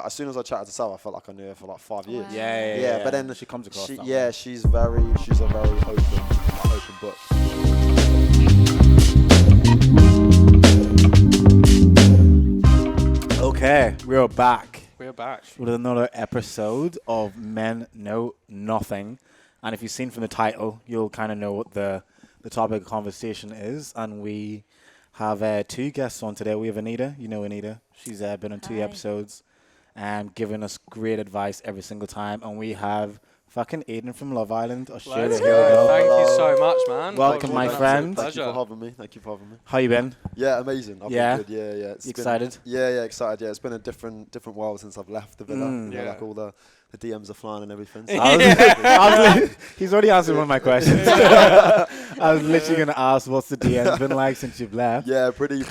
like as soon as I chatted to Sal, I felt like I knew her for like 5 years. Wow. Yeah. But then she comes across. she's a very open book. Okay, we're back. We're back. With another episode of Men Know Nothing. And if you've seen from the title, you'll kind of know what the topic of conversation is. And we have 2 guests on today. We have Anita. You know Anita. She's been on 2 episodes and giving us great advice every single time. And we have fucking Aidan from Love Island, Australia. Let's Here we go. go. Thank you so much, man. Welcome, my friend. Thank you for having me. How you been? Yeah, amazing. I've been good. Yeah. You excited? Excited. Yeah, it's been a different world since I've left the villa. Like all the DMs are flying and everything. So he's already answered one of my questions. I was literally going to ask, what's the DMs been like since you've left? Yeah, pretty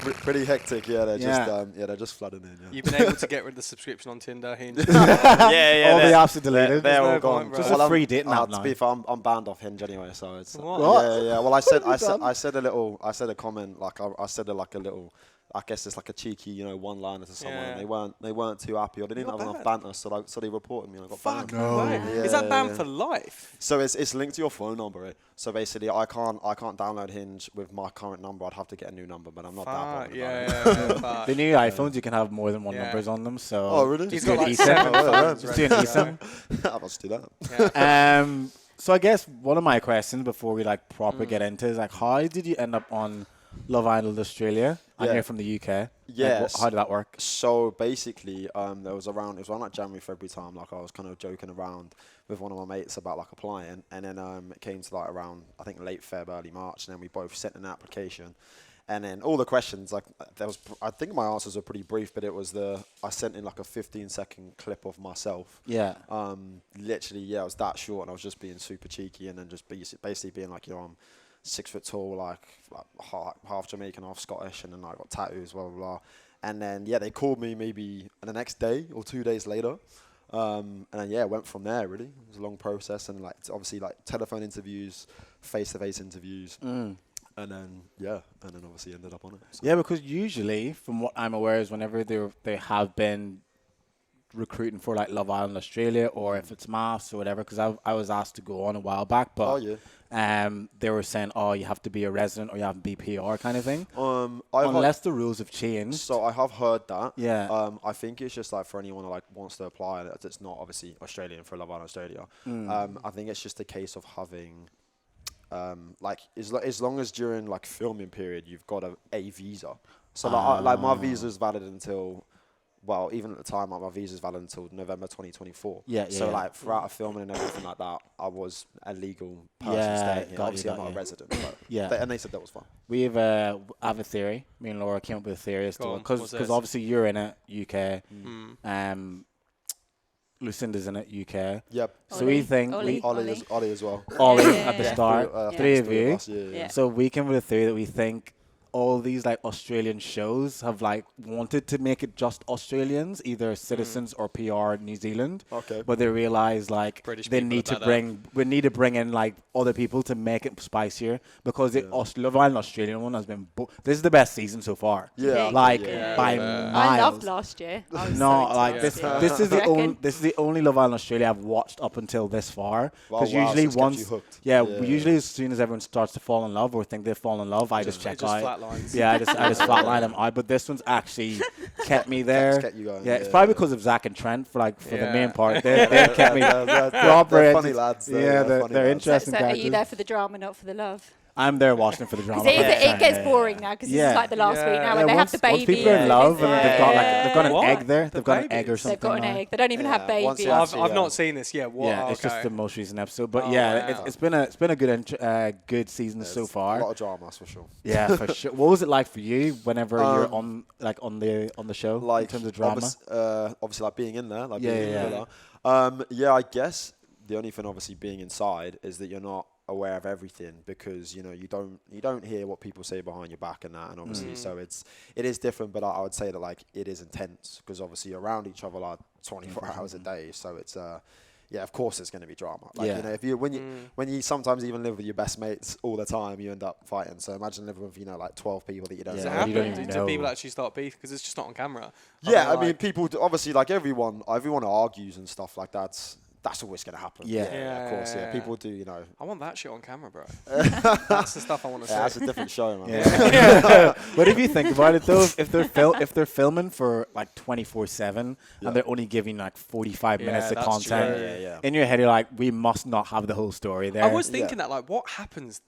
hectic. Yeah, they're just flooding in. Yeah. You've been able to get rid of the subscription on Tinder, Hinge. All the apps are deleted. They're all no gone. point, Just right? a free dating app now. To be fair, I'm banned off Hinge anyway, so it's What? yeah. Well, I said a comment like I said like a little. I guess it's like a cheeky, one-liner to someone. Yeah. And they weren't too happy, or they didn't have enough banter, so they reported me and I got banned. No way. Yeah, Is that banned yeah. for life? So it's linked to your phone number. Right? So basically, I can't download Hinge with my current number. I'd have to get a new number, but I'm not that bothered about it. The new iPhones, you can have more than one numbers on them. So oh really? Just He's do got an like eSIM. 7 phones Just do an ready to eSIM. I'll just do that. So I guess one of my questions before we proper get into is how did you end up on Love Island Australia? And you're from the UK. Yes. How did that work? So basically, it was around like January, February time. Like I was kind of joking around with one of my mates about like applying, and then it came to like around I think late Feb, early March, and then we both sent an application. And then all the questions, I think my answers were pretty brief, but I sent in like a 15-second clip of myself. Yeah. Literally, it was that short, and I was just being super cheeky, and then just basically being like, I'm 6 foot tall, like half Jamaican, half Scottish, and then I got tattoos, blah blah blah. And then they called me maybe the next day or 2 days later. And then it went from there. Really, it was a long process, and obviously telephone interviews, face-to-face interviews. And then obviously ended up on it. So. Yeah, because usually, from what I'm aware, is whenever they have been recruiting for like Love Island Australia, or if it's maths or whatever, because I was asked to go on a while back, but they were saying, you have to be a resident or you have to be PR kind of thing. Unless the rules have changed. So I have heard that. Yeah. I think it's just like for anyone who wants to apply, it's not obviously Australian for Love Island Australia. I think it's just a case of having. As long as during filming period you've got a visa, so my visa is valid until, well, even at the time my visa is valid until November 2024. So throughout the filming and everything like that, I was a legal person staying here. Obviously I'm not a resident, but and they said that was fine. We have a theory. Me and Laura came up with a theory as to because obviously you're in it UK. Lucinda's in it, UK. Yep. So we think Ollie as well. Ollie at the start, 3 of you. Yeah. So we came with a theory that we think all these Australian shows have wanted to make it just Australians, either citizens or PR New Zealand. Okay. But they realize they need to bring in other people to make it spicier, because the Love Island Australian one has been this is the best season so far. Yeah. By miles. I loved last year. This is the only Love Island Australia I've watched up until this far. Because usually usually as soon as everyone starts to fall in love or think they've fallen in love, I just check out. Yeah, I just flatline them out. But this one's actually kept me there. Kept you going, it's probably because of Zach and Trent for the main part. They kept me proper. They're funny lads. They're interesting. So are you there for the drama, not for the love? I'm there watching it for the drama. It gets boring now, because this is the last week now when they have the baby. Once people are in love and they've got an egg there. They've got an egg or something. They've got an egg. They don't even have babies. I've not seen this yet. It's just the most recent episode. But it's been a good season so far. A lot of drama, that's for sure. Yeah, for sure. What was it like for you whenever you're on the show in terms of drama? Obviously, being in there, I guess the only thing obviously being inside is that you're not aware of everything, because you don't hear what people say behind your back and that, and obviously so it is different, but I would say that it is intense, because obviously you're around each other 24 hours a day, so it's yeah, of course it's going to be drama. Like, Yeah. you know, if you when you sometimes even live with your best mates all the time, you end up fighting. So imagine living with, you know, like 12 people that you don't Does know. it Yeah, you don't happen? even Do know. people actually start beef because it's just not on camera? Yeah, I mean, people obviously, like everyone argues and stuff like that. That's always going to happen. Yeah. Of course. Yeah, Yeah. people do. You know, I want that shit on camera, bro. That's the stuff I want to see. yeah, that's a different show, man. Yeah. But if you think about it, though, if they're filming for like 24/7 and they're only giving like 45 minutes of that's content, true. Yeah. in your head you're like, we must not have the whole story there. I was thinking that, like, what happens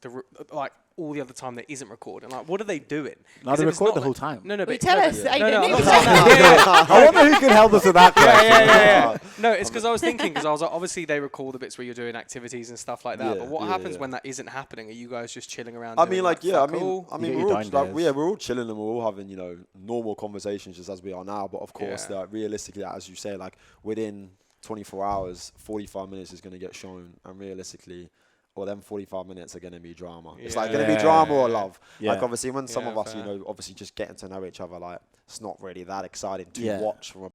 like all the other time that isn't recording? Like, what are they doing? No, 'Cause they if it's record not the like- whole time. No, Well, but tell no, us. but- I no, don't I'm know. not saying that. I wonder who can help us with that question. Yeah. No, it's because I was thinking, because I was like, obviously they record the bits where you're doing activities and stuff like that. Yeah, But what yeah, happens yeah. when that isn't happening? Are you guys just chilling around? I doing, mean, like, yeah, fuck all? You get we're your all down like, days. we're all chilling and we're all having, you know, normal conversations just as we are now. But of course, Yeah. like, realistically, as you say, like within 24 hours, 45 minutes is going to get shown, and realistically, well, then 45 minutes are going to be drama. It's like going to be drama or love. Yeah. Like obviously, when some Yeah, of us, you fair. know, obviously just getting to know each other, like it's not really that exciting to Yeah. watch from a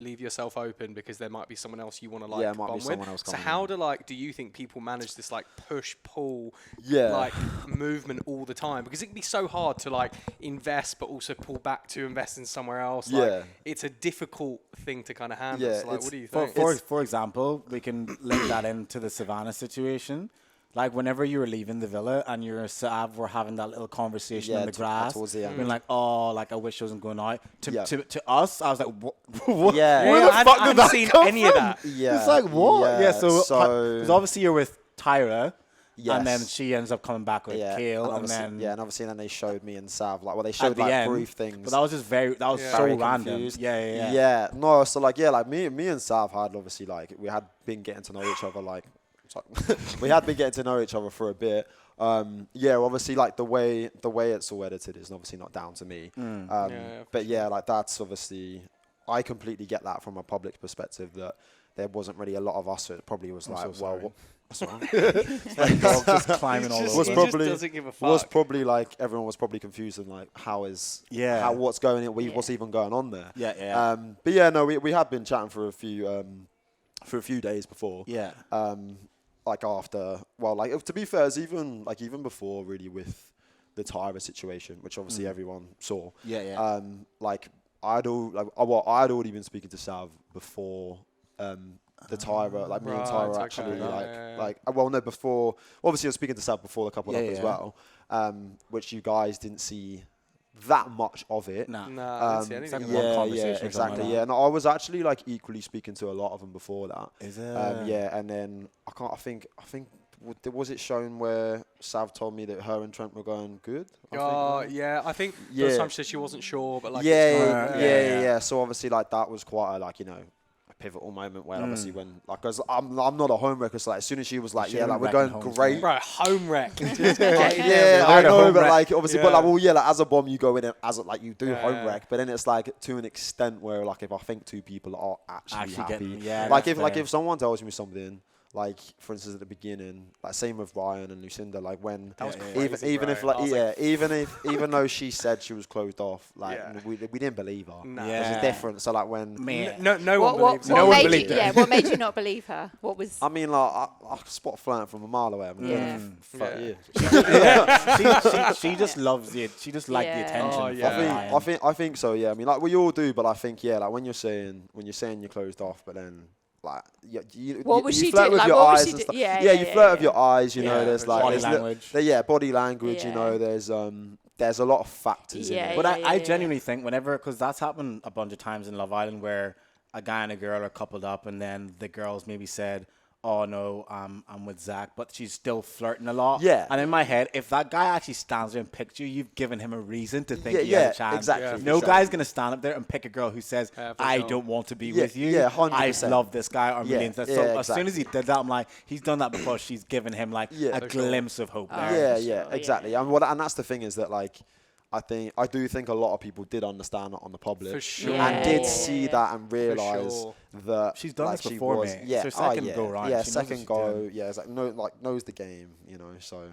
leave yourself open because there might be someone else you want to like Yeah, it might be bond with. someone else So coming how in. do you think people manage this like push pull Yeah. like movement all the time? Because it can be so hard to like invest but also pull back to invest in somewhere else. Like, Yeah. it's a difficult thing to kind of handle. Yeah, So, like, it's- what do you For, think? for example, we can link that into the Savannah situation. Like whenever you were leaving the villa and your Sav were having that little conversation in the grass, towards the end. being like, "Oh, like I wish I wasn't going out." To Yeah. to us, I was like, "What? Yeah. Where Yeah, the I fuck hadn't did that seen come any of from?" that. Yeah. It's like what? Yeah. So so because obviously you're with Tyra, and then Yes. she ends up coming back with Kale, and obviously- then and obviously then they showed me and Sav like, well, they at showed the like end, brief things. But that was just very so very random. confused. Yeah. No, so like like me and Sav had obviously like we had been getting to know each other like we had been getting to know each other for a bit. Obviously like the way it's all edited is obviously not down to me. But yeah, like that's obviously I completely get that from a public perspective that there wasn't really a lot of us. So it probably was like, so well, sorry. that's all right. Dog just climbing all Just- over. was he probably just doesn't give a was fuck. probably like everyone was probably confused and like what's going on, what's even going on there. Yeah. But yeah, no, we had been chatting for a few days before. Yeah. Like after, well, like to be fair, it's even before really with the Tyra situation, which obviously everyone saw. Yeah. Like I'd already been speaking to Sav before the Tyra, like me and Right, Tyra okay. actually Yeah. well no before, obviously I was speaking to Sav before the couple up Yeah, as yeah. well, which you guys didn't see that much of it. Nah. Nah, I didn't see anything it's like of one that. Yeah, conversation or yeah, something exactly. like Yeah, that. no, I was actually like equally speaking to a lot of them before that. Is it? Yeah, and then I think was it shown where Sav told me that her and Trent were going good? Yeah, I think there was Yeah. some she said she wasn't sure, but like yeah. So obviously, like that was quite a a pivotal moment where obviously when like, cause I'm not a homewrecker, so like as soon as she was like, She yeah, like went we're going wrecking homes, great. Bro, home wreck. Yeah, I Like a know, home but wreck. like obviously, but Yeah. like, well, yeah, like as a bomb, you go in and as like you do Yeah, home yeah. wreck, but then it's like to an extent where like if I think two people are actually happy, getting- yeah, like that's if fair. if someone tells me something, like for instance at the beginning, like same with Ryan and Lucinda, like when That was even crazy, even bro. if like I was yeah, like, even though she said she was closed off, like Yeah. we didn't believe her. Nah. There's a Yeah. difference. So like when No one believes No one made believed you, her. Yeah, what made you not believe her? What was? I mean, like I could spot flirting from a mile away. I've been doing it for 30 years. she just loves it. She just liked the Yeah. attention. Oh, from yeah. Ryan. I think so. Yeah, I mean, like we all do, but I think like when you're saying you're closed off, but then like What was you she flirt doing? with Like, your what was eyes she and do- stuff. Yeah, you flirt with your eyes. You Yeah, know, there's like body there's language. body language. You Yeah. know, there's a lot of factors in Yeah, it. But I yeah. genuinely think because that's happened a bunch of times in Love Island where a guy and a girl are coupled up and then the girls maybe said, oh no, I'm with Zach, but she's still flirting a lot. Yeah. And in my head, if that guy actually stands there and picks you, you've given him a reason to think Yeah, he has yeah, a chance. exactly, Yeah, for No sure. guy's going to stand up there and pick a girl who says, Yeah, for I sure. don't want to be Yeah, with you. yeah, I 100%. love this guy. I'm Yeah, really into yeah, So as soon as he exactly. did that, I'm like, he's done that because she's given him like Yeah. a For sure. glimpse of hope Oh, there. Yeah, for yeah, sure, exactly. yeah. And that's the thing is that like I do think a lot of people did understand it on the public For sure. and did Yeah. see that and realize sure. that She's done like, this she before, was, mate. yeah, It's her second yeah, go round. yeah, She knows what second she's go, doing. yeah, it's like knows the game, you know. So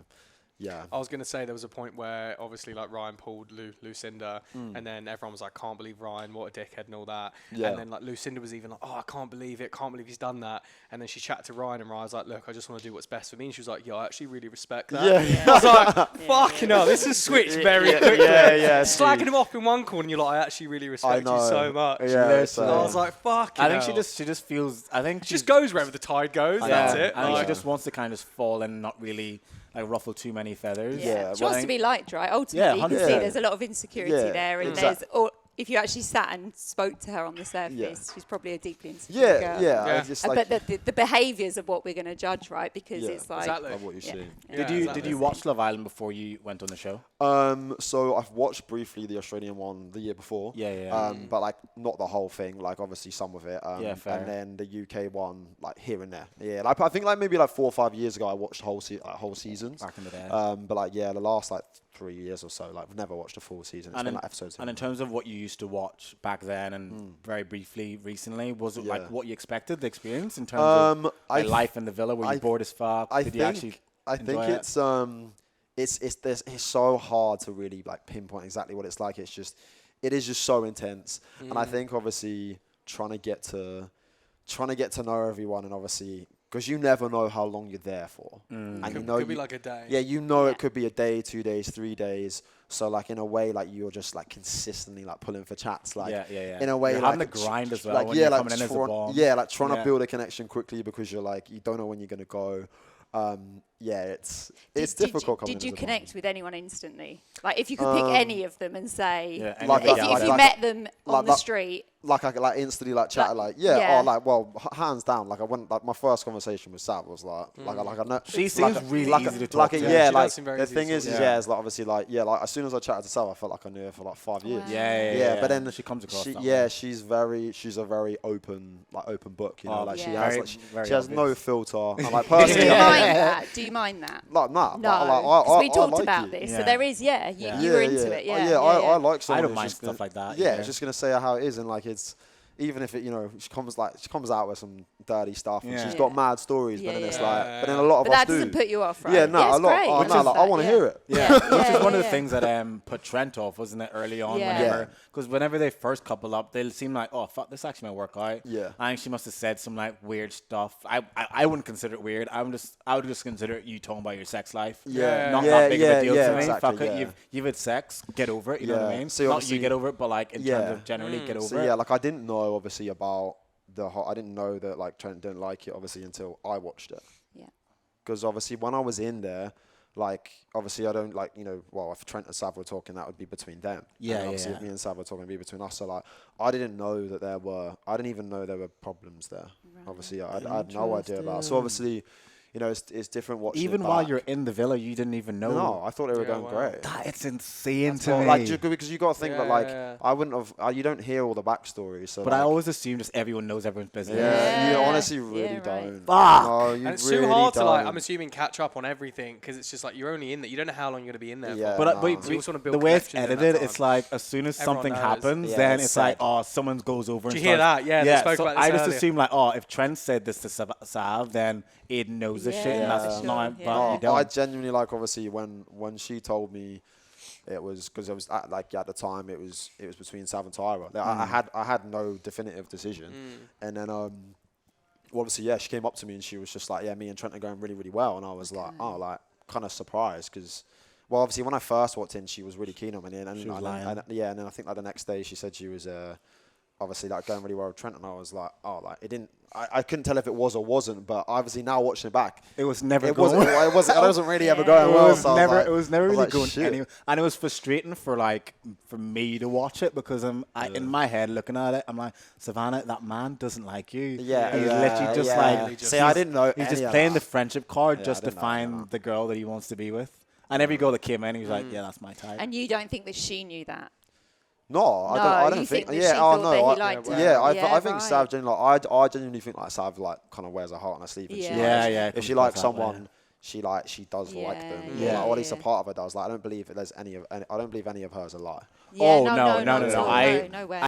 yeah, I was going to say there was a point where obviously like Ryan pulled Lucinda and then everyone was like, can't believe Ryan, what a dickhead and all that. Yeah. And then like Lucinda was even like, oh, I can't believe he's done that. And then she chatted to Ryan and Ryan was like, look, I just want to do what's best for me. And she was like, yeah, I actually really respect that. Yeah. I was like, fucking hell, this has switched very quickly. yeah, Slagging dude. him off in one corner and you're like, I actually really respect you know. so much. Yeah, Listen. so- And I was like, fucking I think hell. she just feels. I think It just goes wherever the tide goes. Yeah, That's it. I think Like, she just wants to kind of fall and not really like ruffle too many feathers. Yeah, She well, wants I to be liked, right? Ultimately, you can 100%. see there's a lot of insecurity Yeah, there, and or if you actually sat and spoke to her on the surface, she's probably a deeply insecure girl. yeah. Yeah. I just like But the behaviours of what we're going to judge, right? Because Yeah. it's like exactly. what you Yeah. see. Yeah, Did you exactly. watch Love Island before you went on the show? So I've watched briefly the Australian one the year before. Yeah. But like not the whole thing. Like obviously some of it. Yeah, fair. And then the UK one, like here and there. Yeah. Like I think like maybe like 4 or 5 years ago, I watched whole seasons. Back in the day. But like the last like 3 years or so, like I've never watched a full season. It's been like episodes. And in terms of what you used to watch back then and very briefly recently, was it like Yeah. what you expected, the experience in terms of I like, life in the villa? Were you bored as fuck? I Did think you actually I think enjoy it? it's so hard to really like pinpoint exactly what it's like. It is just so intense, and I think obviously trying to get to know everyone, and obviously because you never know how long you're there for, and you know could be like a day. Yeah, you know it could be a day, 2 days, 3 days. So like in a way, like you're just like consistently like pulling for chats, like Yeah. in a way, You're like having to grind as well like when yeah, you're like coming in as a bomb. yeah, like trying to Yeah. build a connection quickly because you're like you don't know when you're gonna go. Yeah, it's difficult. Did you coming in as a connect with anyone instantly? Like if you could pick any of them and say, Yeah, Like if, that, if you like met them on like the that- street, like I could like instantly like chat Like, like yeah. or like hands down like I went like my first conversation with Sav was like I know She seems really easy to talk like to. yeah She like does seem very the easy thing to is talk to. yeah is like obviously like yeah like as soon as I chatted to Sav I felt like I knew her for like 5 years. Wow. Yeah. But then she comes across that yeah, way. she's a very open book, you know, Oh, like she yeah. has Very- like very she has no obvious. filter. And like do you personally, mind that? Do you mind that? like nah, No, like, because we I talked like about it. this, Yeah. so there is, you Yeah. were into it, Oh, yeah. I like someone I don't who's mind just stuff gonna- like that. Yeah, either. it's just gonna say how it is, and like it's even if it she comes out with some dirty stuff, and Yeah. she's Yeah. got mad stories, Yeah, but then it's yeah. like, but then a lot of But us that do. doesn't put you off, right? Yeah, no, it's a lot. great. Oh, Which no, is like, I that, want to yeah. hear it. Yeah, which is one of the yeah. things that put Trent off, wasn't it, early on? Yeah. Whenever, because whenever they first couple up, they seem like, oh fuck, this actually might work out. Yeah. I think she must have said some like weird stuff. I wouldn't consider it weird. I would just consider it you talking about your sex life. Yeah. not Yeah, that big of yeah, a deal yeah, to me. exactly, Fuck it, yeah. you've had sex, get over it. You know what I Yeah. mean? So Not obviously- you get over it, but like in Yeah. terms of generally get over So it. yeah, like I didn't know obviously about I didn't know that like Trent didn't like it obviously until I watched it. Yeah. Because obviously when I was in there, like obviously I don't like well if Trent and Sav were talking that would be between them. Yeah, And obviously yeah. if me and Sav were talking it'd be between us. So like I didn't know that I didn't even know there were problems there. Obviously I had no idea about it. So obviously you know, it's different watching. Even it while back. you're in the villa, you didn't even know. No, I thought they were Yeah, going wow. great. It's insane to Well, me. like because you got to think that like Yeah. I wouldn't have. You don't hear all the backstory, so. But like, I always assume just everyone knows everyone's business. Yeah, you Yeah. honestly really Yeah, right. don't. Fuck. No, you And it's really too hard to like. don't. I'm assuming catch up on everything because it's just like you're only in there. You don't know how long you're gonna be in there Yeah. for. But, Nah. but So you also wanna build the way it's connections in that edited, time. it's like as soon as Everyone something knows. happens, Yeah, then it's it's like, said. oh, someone goes over. Did and you hear starts- that? Yeah, they spoke so about this I just earlier. assume like, oh, if Trent said this to Sav, then Aidan knows this shit, and Yeah, that's for not. sure, But yeah. you No, I don't. genuinely like obviously when she told me it was because it was at the time it was between Sav and Tyra. Like, I had no definitive decision, and then obviously she came up to me and she was just like, yeah, me and Trent are going really really well, and I was like, oh, like kind of surprised because. Well, obviously, when I first walked in, she was really keen on me, and She was lying. and then I think like the next day she said she was obviously like going really well with Trent, and I was like, oh, like it didn't. I couldn't tell if it was or wasn't, but obviously now watching it back, It was never it going. wasn't. It wasn't really ever Yeah. going It well. was so I never. like- It was never I was really like, going shit. anywhere, and it was frustrating for me to watch it because in my head looking at it, I'm like, Savannah, that man doesn't like you. Yeah, he's yeah, literally just yeah. like. See, I didn't know. He's any just of playing that. the friendship card Yeah, just I to didn't know any of find that. the girl that he wants to be with. And every girl that came in, he was like, yeah, that's my type. And you don't think that she knew that? No, I don't you think. that Yeah, she thought no, that he I, liked her. yeah, I think right. Sav genuinely, I genuinely think like Sav like kind of wears her heart on her sleeve. And Yeah. she, Yeah, like, yeah, If comes she likes across that way, someone, she does like them. yeah, Like, or at least a yeah. part of her does. Like, I don't believe that there's any. I don't believe any of hers a lie. Yeah, Oh, no, no, not no, at no, all, no way.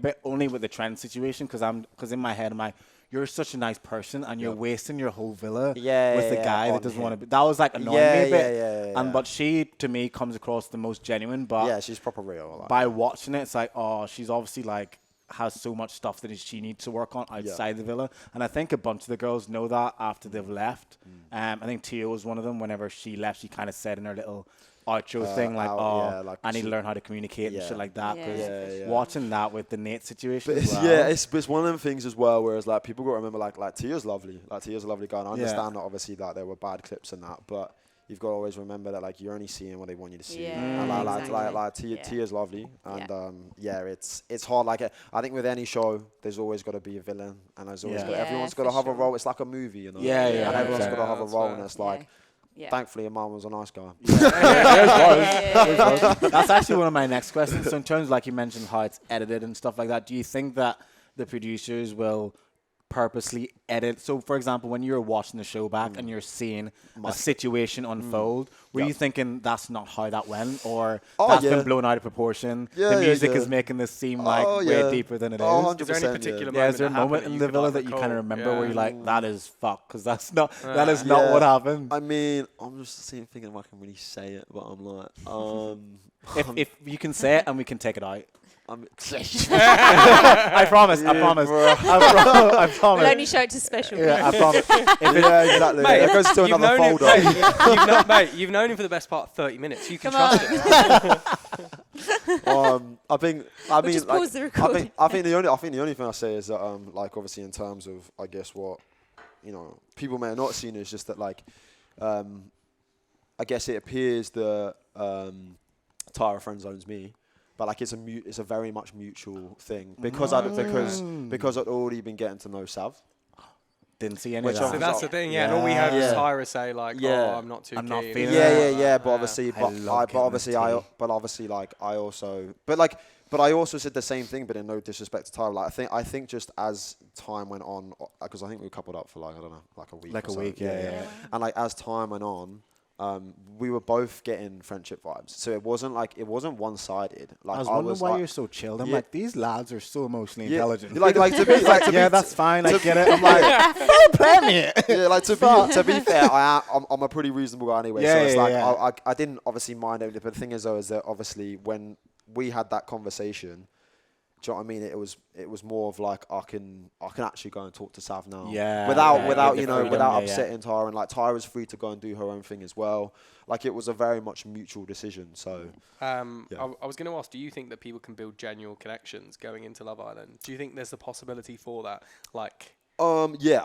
But only with the Trent situation because in my head I'm like, you're such a nice person and you're wasting your whole villa Yeah, with the yeah, guy on that doesn't him. want to be. That was like annoying Yeah, me a bit. yeah. And but she to me comes across the most genuine. But Yeah, she's proper real. Like, by watching it, it's like, oh, she's obviously like has so much stuff that she needs to work on outside the villa. And I think a bunch of the girls know that after they've left. I think Tia was one of them. Whenever she left, she kind of said in her little outro thing like, like I need to she- learn how to communicate and Yeah. shit like that. Yeah. 'Cause Yeah. watching that with the Nate situation But as well. yeah, it's one of them things as well. Whereas like people got to remember like Tia's lovely. Like Tia's a lovely guy. And I understand that obviously that there were bad clips and that, but you've got to always remember that like you're only seeing what they want you to see. Yeah, And exactly. like Tia, Yeah. Tia's lovely. And it's hard. Like I think with any show, there's always got to be a villain, and there's always Yeah. got, Yeah, everyone's got to for have a sure. role. It's like a movie, you know. Yeah, yeah, And everyone's 100%. got to have a That's role, fair. and it's like. Yeah. Thankfully, your mum was a nice guy. That's actually one of my next questions. So in terms of, like you mentioned, how it's edited and stuff like that, do you think that the producers will purposely edit? So, for example, when you're watching the show back and you're seeing a situation unfold, were you thinking that's not how that went, or that's been blown out of proportion? Yeah, the yeah, music yeah. is making this seem like Oh, way yeah. deeper than it is. Oh, Is there any 100%, particular Yeah, moment is there a that happened moment that in you the could, villa like, that you kind recall? of remember where Yeah. you're like, that is fuck, because that's not that is not Yeah. what happened. I mean, I'm just thinking if I can really say it, but I'm like, If you can say it and we can take it out. I'm I promise. I promise. I promise. We'll only show it to special. Yeah, I promise. yeah, exactly. Mate, It goes to you've another known him- folder. mate, you've known him for the best part of 30 minutes. You can Come trust on. him. I mean, just like, pause the recording. I think the only thing I say is that, like, obviously in terms of, I guess what, people may have not seen is just that, like, I guess it appears that Tyra friend zones me, but like it's a very much mutual thing because because I'd already been getting to know Sav. Didn't see any Which of that. So that's the thing, yeah. And all we had was Yeah. Tyra say, like, Yeah. oh, I'm not too I'm not keen. feeling Yeah. But Yeah. obviously, I but love getting this obviously, like I also, but I also said the same thing, but in no disrespect to Tyra. Like I think just as time went on, because I think we were coupled up for like I don't know, like a week. Like or a so. week, yeah. And like as time went on, we were both getting friendship vibes. So it wasn't one-sided. Like I was wondering why like, you're so chilled. I'm Yeah. like, these lads are so emotionally yeah, intelligent. like to be like to yeah, be, that's fine. I get it. I'm like, play me. yeah, like to be fair, I'm a pretty reasonable guy anyway. Yeah, so it's yeah, like yeah. I didn't obviously mind it, but the thing is though is that obviously when we had that conversation, do you know what I mean? It was more of like I can actually go and talk to Sav now. Yeah, Without yeah, without get the freedom, without yeah, upsetting Tyra, and like Tyra's free to go and do her own thing as well. Like it was a very much mutual decision. So I was going to ask, do you think that people can build genuine connections going into Love Island? Do you think there's a possibility for that? Like, yeah,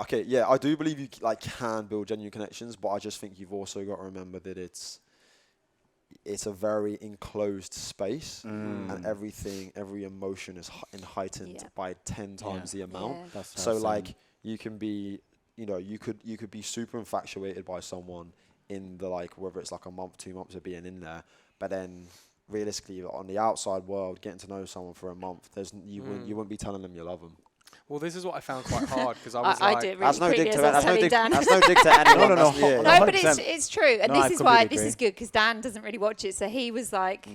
I do believe you like can build genuine connections, but I just think you've also got to remember that it's a very enclosed space, and every emotion is heightened by 10 times the amount. Yeah. That's So what I'm like saying. you can be you know, you could be super infatuated by someone in the like whether it's like a month, 2 months of being in there, but then realistically on the outside world, getting to know someone for a month, you wouldn't be telling them you love them. Well, this is what I found quite hard because I was I like, did really That's no quickly dig as to I was telling Dan. that's no dig to anyone. No, That's- yeah, No, yeah. but 100%. it's true, and No, I this is why completely this is agree. good because Dan doesn't really watch it, so he was like,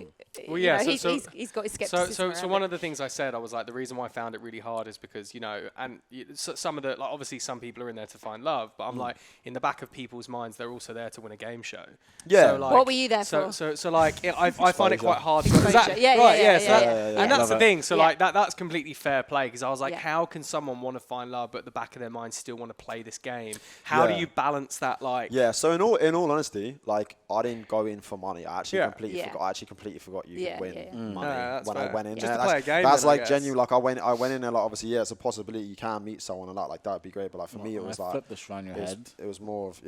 Well, you yeah, know, so- he's got his skepticism. So one of the things I said, I was like, the reason why I found it really hard is because, you know, and some of the, like, obviously some people are in there to find love, but I'm like, in the back of people's minds, they're also there to win a game show. Yeah. So, like, What were you there so, for? So like, I find it quite hard. Exposure. Yeah, right, yeah, so yeah, that- yeah. And that's Love the it. thing. So Yeah. like, that's completely fair play because I was like, Yeah. how can someone want to find love, but at the back of their mind still want to play this game? How do Yeah. you balance that? Like, Yeah, so in all honesty, like I didn't go in for money. I actually Yeah. completely Yeah. forgot. I actually completely forgot you Yeah, could win yeah, yeah. money Yeah, that's when I fair. went in. Just there. to play a game That's then, I like guess. genuine. Like I went in there. Like obviously, yeah, it's a possibility you can meet someone and that. Like that'd be great. But like for me, it was like flip this around your head. it was more of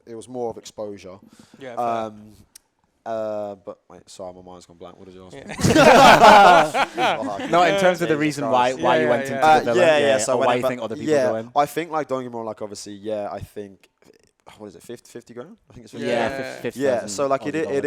it was more of exposure. yeah, fair. But wait, sorry, my mind's gone blank. What did you ask me? No, in terms of the Jesus reason Christ. why you Yeah, went yeah, into yeah. the villa, So or why you whenever- think other people go in. I think like don't get me wrong. Like obviously, yeah, I think what is it, 50 grand? I think it's 50 Yeah, grand. Yeah. 50,000 So like Aussie it dollars.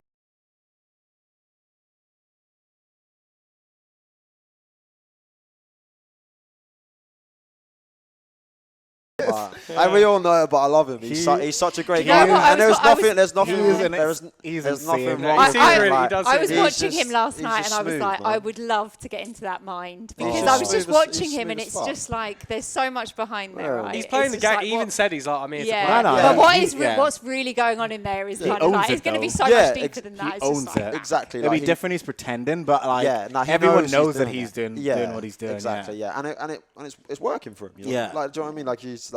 And we all know it, but I love him. He's such a great Do you know guy. what? I And was- there's nothing, He is an there's he's there's nothing insane. wrong No, he with seems him. really- he Like, does I was He's watching just- him last he's night, just and I was smooth, like, man. I would love to get into that mind because he's I was smooth just as- watching he's him, and smooth it's as fuck. just like there's so much behind there. Yeah. Right? He's playing It's the just game. like He even what- said he's like, I'm here to Yeah, play. No, but yeah. what He- is yeah. what's really going on in there is He kind of owns like it, it's going to be though. so Yeah, much deeper than that. he It's just owns like, it. Exactly. It'll like be he- different. He's pretending, but like he everyone he's knows that doing he's it. doing what he's doing. Exactly. Yeah, and it's working for him. You know? Yeah. Like, do you know what I mean? Like he's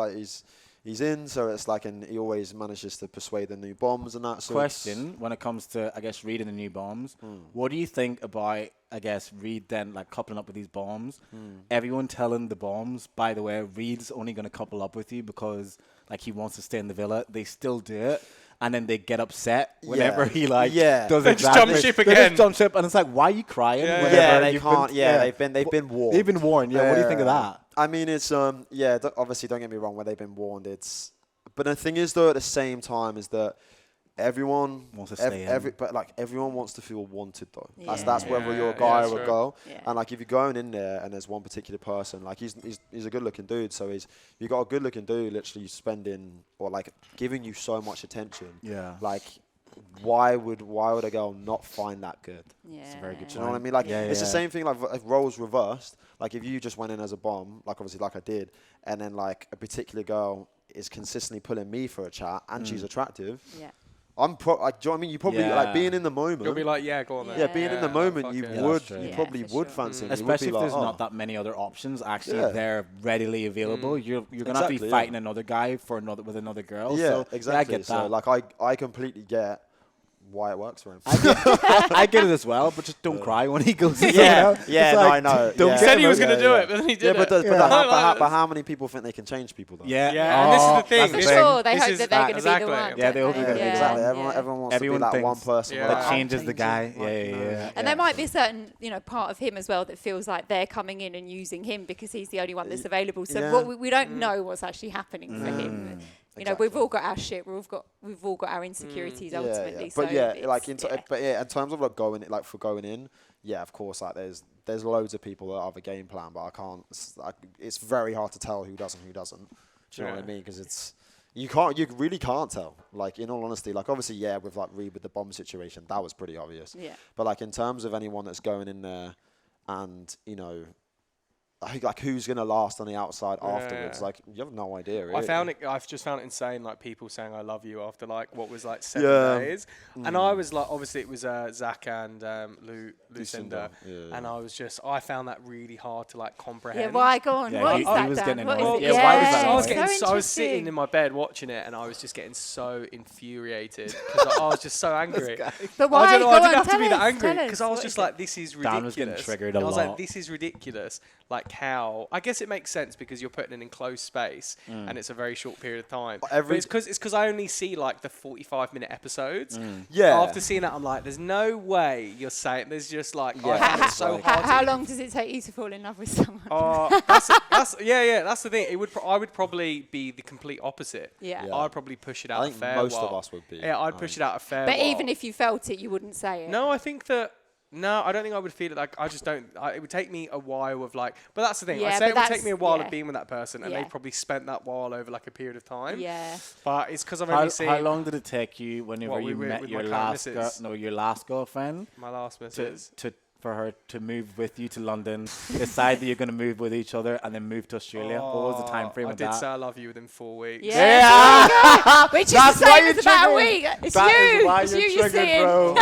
in, so it's like, and he always manages to persuade the new bombs and that. So Question: when it comes to, I guess, Reed and the new bombs, what do you think about, I guess, Reed then like coupling up with these bombs? Everyone telling the bombs, by the way, Reed's only going to couple up with you because like he wants to stay in the villa. They still do it. And then they get upset whenever he does They just exactly. jump ship They again. just jump ship, and it's like, why are you crying? Yeah, whenever Yeah, they you've can't. Been, They've been warned. They've been warned. Yeah. What do you think of that? I mean, it's obviously don't get me wrong. Where they've been warned, but the thing is though, at the same time, is that everyone Wants to stay in. but like everyone wants to feel wanted though. That's Yeah. whether you're a Yeah, guy that's or a true. girl. Yeah. And like if you're going in there and there's one particular person, like he's a good looking dude, so you got a good looking dude literally spending or like giving you so much attention. Yeah. Like why would a girl not find that good? Yeah. It's a very good Do you know what I mean? Like Yeah, it's the yeah. same thing. Like if roles reversed, like if you just went in as a bomb, like obviously like I did, and then like a particular girl is consistently pulling me for a chat and she's attractive, Yeah. like, do you know what I mean? You probably Yeah. like being in the moment. You'll be like, yeah, go on then. yeah, being in the Yeah, moment, fuck you it. would, That's true. you Yeah, probably for would sure. fancy. him. You would Especially be if there's like, not oh. that many other options actually Yeah. there readily available. You're gonna have to Exactly, be yeah. fighting another guy with another girl. Yeah, so, exactly. I get that. So like I completely get why it works for him. I get it as well, but just don't cry when he goes in. Yeah, you know? yeah, It's no, like, I know. Don't Yeah. He get said he him was as- going to do it, but then he did Yeah, it. but how many people think they can change people though? Yeah, Yeah, and this is the thing. that's For This- thing. sure, they this hope is that they're going to exactly. be the one. Yeah, they don't hope Yeah, they're exactly. Yeah. Everyone wants Everyone to be that thinks- one person. Yeah. where That they changes the can't guy. change Yeah, it. yeah, yeah. And there might be a certain, part of him as well that feels like they're coming in and using him because he's the only one that's available. So Yeah. what we don't know what's actually happening for him. Exactly. We've all got our shit. We've all got our insecurities ultimately. But so yeah, it's- like in terms of like going in, yeah, of course, like there's loads of people that have a game plan, but I can't. It's very hard to tell who does and who doesn't. Do you know what I mean? Because you really can't tell. Like in all honesty, like obviously, yeah, with like Reed with the bomb situation, that was pretty obvious. Yeah. But like in terms of anyone that's going in there, and like who's gonna last on the outside afterwards? Like you have no idea. Really. I've just found it insane, like people saying I love you after like what was like 7 Yeah. days, and I was like, obviously it was Zach and Lucinda, Yeah. and I found that really hard to like comprehend. Yeah, why? Go on. Yeah, what he is that, was Dan? getting What annoyed. is it? Yeah, why was that I was annoying? getting, so I was sitting interesting. in my bed watching it, and I was just getting so infuriated because I was just so angry. But why? I don't know. Go I didn't on, have to tell be that us, angry tell because us. I was What just is like, it? this is Dan ridiculous. was getting triggered I a was lot. like, this is ridiculous. Like, how. I guess it makes sense because you're putting an enclosed space and it's a very short period of time. But it's because I only see like the 45-minute episodes. Yeah. After seeing that, I'm like, there's no way you're saying. There's just like, it's so hard. How long does it take you to fall in love with someone? That's the thing. I would probably be the complete opposite. Yeah. I'd probably push it out I a think fair most while. of us would be. Yeah, I'd push it out a fair But while. even if you felt it, you wouldn't say it. No, I think that. No, I don't think I would feel it. Like I just don't. It would take me a while of like. But that's the thing. Yeah, I say it but would take me a while yeah. of being with that person, and Yeah. they've probably spent that while over like a period of time. Yeah. But it's because I've only seen How long did it take you whenever What, you with met my your current last missus? your last girlfriend my last missus. for her to move with you to London, decide that you're going to move with each other, and then move to Australia? What was the time frame I of did that? say I love you within 4 weeks. Yeah. Which is the That's why same you're as about a triggered. week. It's That is you. why It's you're you. You're triggered, seeing. bro.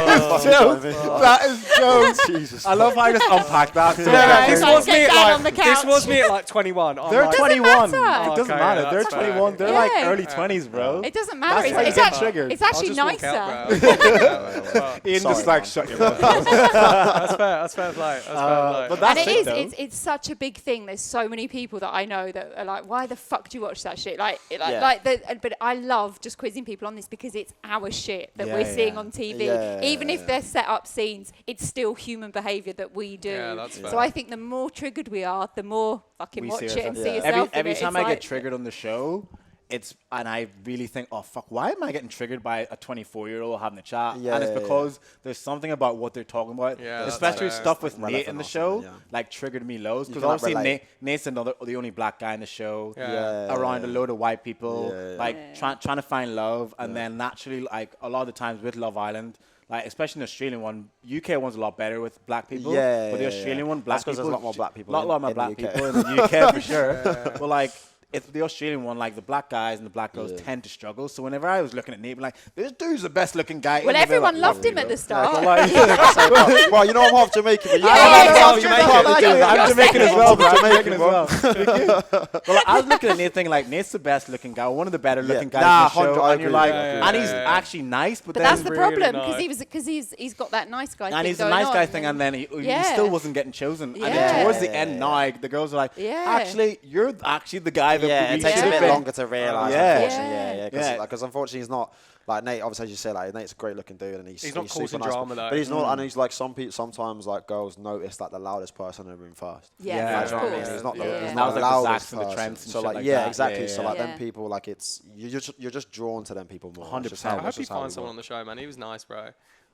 That is jokes. Jesus. I love how I just unpacked that. So Yeah, this it's like was me get at down on like the this couch. was me at like 21. I'm they're like, 21. matter. It doesn't Okay, matter. yeah, They're that's fair. 21. They're like Yeah. early 20s, bro. It doesn't matter. That's why you It's, get actually, triggered. it's actually I'll just nicer. walk out, bro. Ian Sorry, just like man. shut your mouth. That's fair. That's fair play. That's fair play. But that's And it, it is. though. It's such a big thing. There's so many people that I know that are like, why the fuck do you watch that shit? But I love just quizzing people on this because it's our shit that we're seeing on TV. Yeah. Even if they're set up scenes, it's still human behaviour that we do. Yeah, that's fair. So I think the more triggered we are, the more fucking We watch see it and ourselves. see yourself in Every it. time It's I like- get triggered on the show, and I really think, oh fuck, why am I getting triggered by a 24-year-old having a chat? Yeah, and it's yeah, because there's something about what they're talking about, Yeah, that's especially fair. stuff with Like Nate in the relevant or show, something, yeah. like triggered me loads. You Because cannot obviously relate. Nate's the only black guy in the show, Yeah. around a load of white people, Yeah. like trying to find love, and then naturally, like a lot of the times with Love Island. Like, especially the Australian one, UK one's a lot better with black people. Yeah, but the yeah, Australian yeah. one, black That's 'cause people. there's a lot more black people A lot more in black the UK. people in the UK for sure. But like, it's the Australian one, like the black guys and the black girls Yeah. tend to struggle. So whenever I was looking at Nate, I'm like, this dude's the best looking guy. Well, in the everyone villa. loved him at the start. But like, Well, you know I'm half Jamaican, but you Yeah, know yeah, I'm yeah, half yeah. Jamaican. I'm You're Jamaican as well. second. I'm Jamaican as Bro. well. But like, I was looking at Nate thinking like, Nate's the best looking guy, one of the better looking guys Nah, in the show. 100, I And you're agree, like, I agree. and he's Yeah. actually nice, but But then that's the really problem nice. because he's got that nice guy thing and he's a going nice guy on, thing, and then he Yeah. still wasn't getting chosen. And Yeah. then towards the end, now the girls are like, Yeah. actually, you're actually the guy that Yeah, we it takes should a have bit been. longer to realise, Yeah. unfortunately. Yeah. Yeah. Yeah. Because unfortunately he's not, like Nate, obviously as you say, like Nate's a great looking dude and he's not super causing nice, drama, though. but he's not, and he's like sometimes like girls notice like the loudest person in the room first. Yeah, Yeah. of Like, do you know what I mean? course. He's not the, Yeah. he's Now not it's the like the loudest Zacks and the person. Trents and So shit like like yeah, that. exactly. Yeah, So yeah. like Yeah. then people like you're just drawn to them people more. It's 100%. just how- I it's hope he just how finds we someone on work. the show, man. He was nice, bro.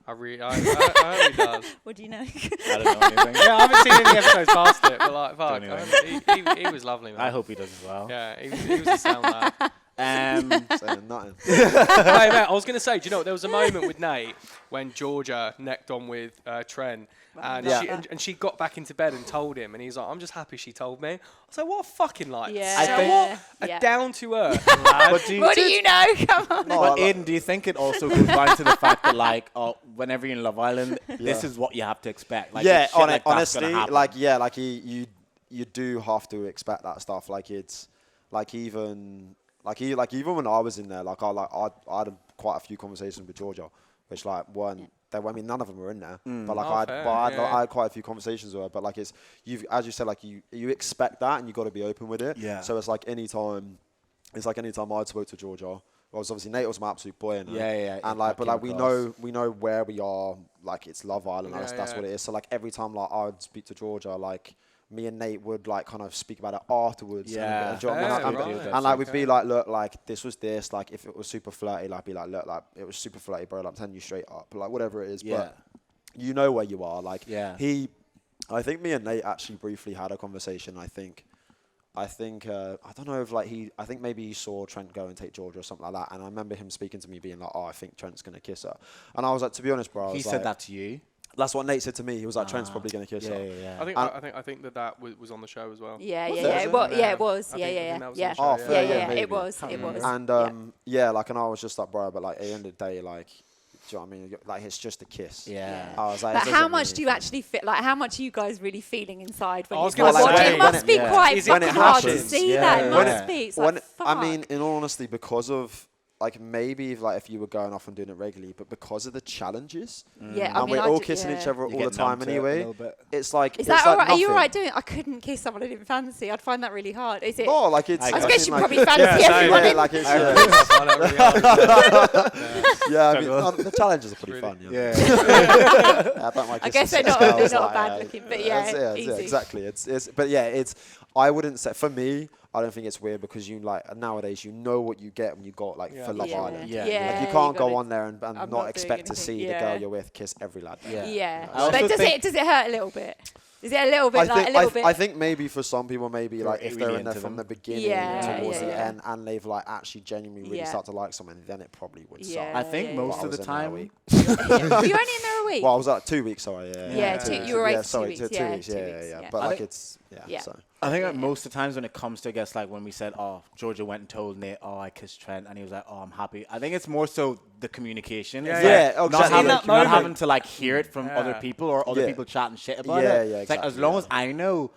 I hope he does. What do you know? I don't know anything. Yeah, I haven't seen any episodes past it, but like, fuck, Don't he was lovely, man. I hope he does as well. Yeah, he was a sound lad. Saying nothing. Hey, mate, I was going to say, do you know what? There was a moment with Nate when Georgia necked on with Trent, and, Yeah. she got back into bed and told him, and he's like, I'm just happy she told me. I was like, what a fucking like, Yeah. I think- what a Yeah. down to earth lad. But do you, What do you know? Come on. No, but I- Aidan, do you think it also goes down to the fact that like, whenever you're in Love Island, this is what you have to expect? Like, yeah, shit like that's honestly, gonna happen. like yeah, like you do have to expect that stuff. Like it's like even when I was in there, like I had quite a few conversations with Georgia, which like weren't. I mean, none of them were in there, but like fair, I had quite a few conversations with her. But like as you said, like you expect that, and you got to be open with it. Yeah. So it's like anytime I'd spoke to Georgia. Well, obviously Nate was my absolute boy in her. Yeah. And like, but Came like we across. know where we are. Like it's Love Island. That's Yeah. what it is. So like every time like I would speak to Georgia, like me and Nate would like kind of speak about it afterwards. Yeah. And, do you know what I mean? Fair, And- right. and like we'd Okay. be like, look, like this was this. Like if it was super flirty, like be like, look, like it was super flirty, bro. Like I'm telling you straight up, like whatever it is. Yeah. But you know where you are. Like Yeah. I think me and Nate actually briefly had a conversation. I think I don't know if like I think maybe he saw Trent go and take Georgia or something like that. And I remember him speaking to me being like, oh, I think Trent's gonna kiss her. And I was like, to be honest, bro, I he was said like, that to you. That's what Nate said to me. He was like, Trent's probably gonna kiss her. Yeah. I think that was on the show as well. Yeah, Was yeah, it? yeah. It was. I Yeah, think yeah, that was yeah. on the Oh, show, fair, Yeah, yeah, yeah. maybe. It was. It was. And yeah, like, and I was just like, bro, but like at the end of the day, like, do you know what I mean? Like, it's just a kiss. Yeah. I was like, But it how doesn't much mean do you anything. actually feel? Like, how much are you guys really feeling inside when I you was gonna start watching? say, It must be yeah. quite Is it- fucking when it hard to happens, see yeah, that. It yeah. must be. It's When like, I fuck. mean, in all honesty, because of like maybe if you were going off and doing it regularly, but because of the challenges, Yeah, I and mean, we're all kissing each other You all get the time numb to it a anyway. little bit. It's like Is it's that like all right? Are you nothing. all right doing it? I couldn't kiss someone I didn't fancy. I'd find that really hard. Is it? No, like it's. I I guess suppose you like, probably fancy Yeah, everyone. yeah, in- like it's. I find that really hard. Yeah, I mean, Struggle. the challenges are pretty Really- fun. Yeah. I don't like I kissing guess they're six not girls, bad like, looking, but yeah, easy. exactly. It's but yeah, it's. I wouldn't say for me. I don't think it's weird because you like nowadays you know what you get when you got like for Love Island. Yeah. Like you you can't go gotta- on there and I'm not not expect doing to see anything. the girl Yeah. you're with kiss every lad. Yeah. Yeah. I also But think- does it hurt a little bit? Is it a little bit I think maybe for some people, maybe You're like if they're really in there into from them. the beginning Yeah, towards yeah, the yeah. end, and they've like actually genuinely really Yeah. start to like someone, then it probably would suck. Yeah. I think yeah, most But I of the was in there a time. week. Were you only in there a week? Well, I was like 2 weeks, sorry. Yeah, you were away yeah, for 2 sorry, weeks, 2 yeah, weeks, 2 yeah, weeks, yeah. yeah. But I like think- it's Yeah. so. I think like Yeah. most of the times when it comes to, I guess, like when we said, oh, Georgia went and told Nate, oh, I kissed Trent, and he was like, oh, I'm happy. I think it's more so the communication. It's Yeah, like exactly. not, having, In that not moment. having to like hear it from Yeah. other people or other Yeah. people chatting shit about Yeah, it. yeah, It's like as exactly, long yeah. as I know,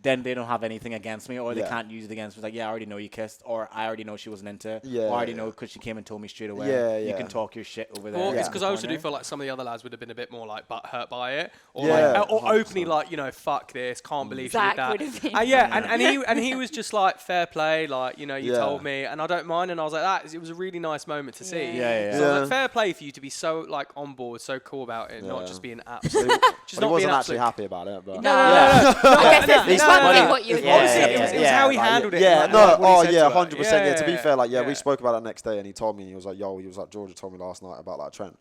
then they don't have anything against me, or they Yeah. can't use it against me. It's like, yeah, I already know you kissed, or I already know she wasn't into it, Yeah, or I already yeah. know because she came and told me straight away. Yeah, You yeah. can talk your shit over there. Well, Yeah. it's because I also do Corner. feel like some of the other lads would have been a bit more like butthurt by it, or Yeah, like, or 100%. openly like, you know, fuck this, can't believe Zach she did that. would have been. And he was just like, fair play, like, you know, you Yeah. told me, and I don't mind, and I was like, it was a really nice moment to see. Yeah. Yeah. So I was Yeah. like, fair play for you to be so like on board, so cool about it, not Yeah. just being But absolute. he, Just but he not wasn't being actually absolute. happy about it. But No, Yeah. I guess there's He's one funny. thing what you Yeah, want. yeah, It was how he like, handled it. Yeah, like, no, what he oh said yeah, to her. 100%. Yeah, to be Yeah, fair, like, yeah, we yeah. spoke about it the next day, and he told me, he was like, yo, he was like, Georgia told me last night about like Trent.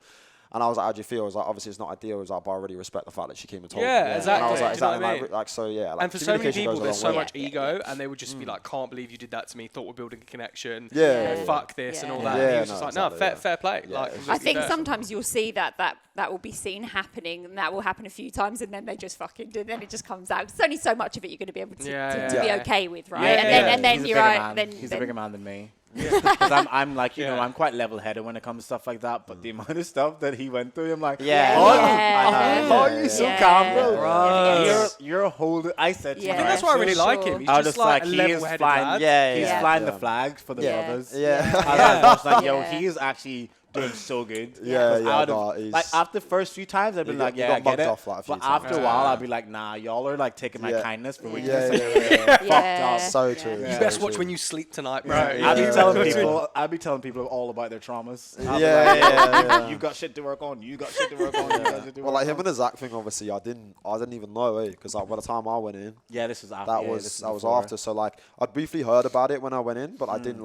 And I was like, how do you feel? I was like, obviously it's not ideal. I was like, but I really respect the fact that she came and told me. Yeah, And I exactly. was like, Do you know what I exactly, mean? like, so yeah. Like, And for so many communication people, goes a there's long so way. much ego, and they would just be like, "Can't believe you did that to me. Thought we're building a connection. Yeah, You know, yeah, fuck this and all Yeah. that." Yeah, and he was no, just like, exactly, "No, yeah. fair play." Yeah, Like, it's I just think fair. sometimes you'll see that will be seen happening, and that will happen a few times, and then they just fucking do. Then it just comes out. There's only so much of it you're going to be able to, Yeah, to, yeah, to be yeah. okay with, right? Yeah, and yeah. then and then He's a you're bigger right. man. Then He's a then- bigger man than me. Because I'm like, you know, Yeah. I'm quite level-headed when it comes to stuff like that. But the amount of stuff that he went through, I'm like, Yeah. oh, Yeah. oh, you're so Yeah. calm, bro. Yeah. You're holding. I said, to Yeah. I think my that's why I really For like sure. him. He's I was just just like a he is level-headed flying. lad. Yeah, He's yeah. flying Yeah. the flags for the Yeah. brothers. Yeah. I was like, yo, Yeah. he is actually doing so good. Yeah, Because yeah, I would've- no, he's- like after the first few times, I'd be He like, got- he yeah, got I get mugged it. off, like, a few But after a times. while, Yeah. I'd be like, nah, y'all are like taking my Yeah. kindness for Yeah, weakness. yeah, Yeah. up. So Yeah. true. You You so best watch true. when you sleep tonight, bro. Yeah. I'd be Yeah. telling Yeah. people. I'd be telling people all about their traumas. I'd be Yeah, like, yeah, yeah. You got shit to work on. You got shit to work on. You got shit to Well, work like him on. and the Zach thing, obviously, I didn't even know, because like by the time I went in, Yeah, this was after. that yeah, was this is that was before. after. So like, I'd briefly heard about it when I went in, but I didn't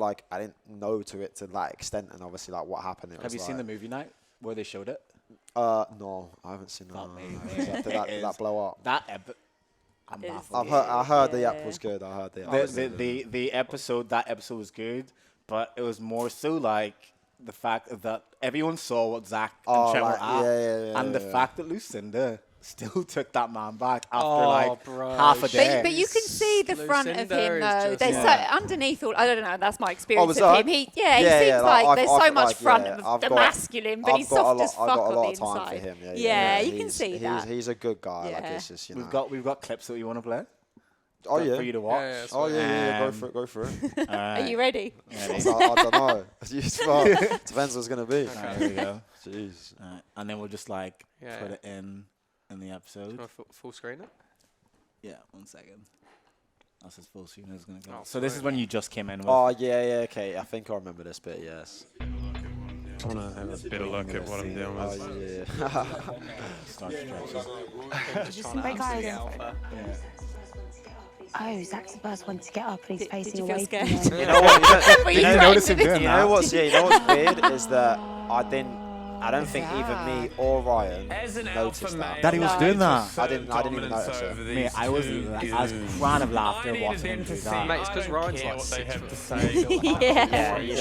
know to it to that extent, and obviously like what happened. It Have was you seen the like- movie night where they showed it? No, I haven't seen that. Fuck me, Did that blow up? That I'm Is- baffled. I heard the Yeah. app was good. I heard the app. The, was the, good. the episode, that episode was good, but it was more so like the fact that everyone saw what Zach and Oh, Trent like, were at, yeah, and the yeah. fact that Lucinda still took that man back after Oh, like bro, half a day. But you can see the front of Lucinda him is though. just- There's Yeah. so underneath all. I don't know. That's my experience was of that? him. He Yeah, seems yeah, like like, there's I've- so I've- much like, front yeah, of I've the got- masculine, but he's soft as fuck I've got a on lot the of time inside. for him. Yeah, you can He's- see that. He's a good guy. Like Yeah. it's just we've got clips that we want to play. Oh for yeah. you to watch. Yeah, yeah, Oh yeah. Go Um, for it. Go for it. Are you ready? Yeah, I don't know. Well, depends what it's gonna be. Alright, here we go. Jeez. Alright, and then we'll just like Yeah, put yeah. it in the episode. Full screen it. Yeah, 1 second. That's as full screen as it's gonna go. Oh, So this is sweet. when you just came in with. Oh yeah. Okay. I think I remember this bit. Yes. I want to have a bit of look at what I'm doing Oh with. yeah. Start stretching. Just wait, guys. Yeah. Oh, Zach's the first one to get up and he's Did facing you feel away from scared? them. You know what? Were Did you frightened notice of him it? doing You that? know what's weird is that I don't think either me or Ryan noticed that. That he was doing that. I didn't even notice it. Mate, I was crying of laughter watching him do that. Mate, it's 'cause Ryan's like what they 6 have to foot. say. Yeah. You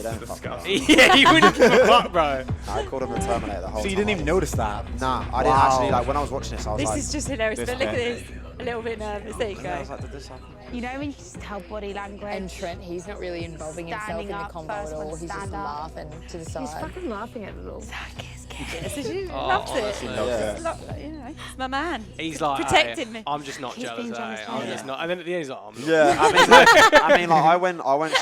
don't fuck with that. Yeah, you wouldn't give a fuck, bro. I called him the Terminator the whole So time. you didn't even notice that? Nah, I didn't Wow. actually. Like when I was watching this, I was This like, is just hilarious. This But look at bit. this. A little bit nervous. There you I go. was like, did this happen? You know when you just tell body language. And Trent, he's not really involving himself in the convo at all. He's just laughing to the side. He's fucking laughing at it all. So she loves it. It's my man. He's like, protecting me. I'm just not He's jealous. being jealous, I'm yeah. just not. And then at the end, he's like, I'm not. Yeah,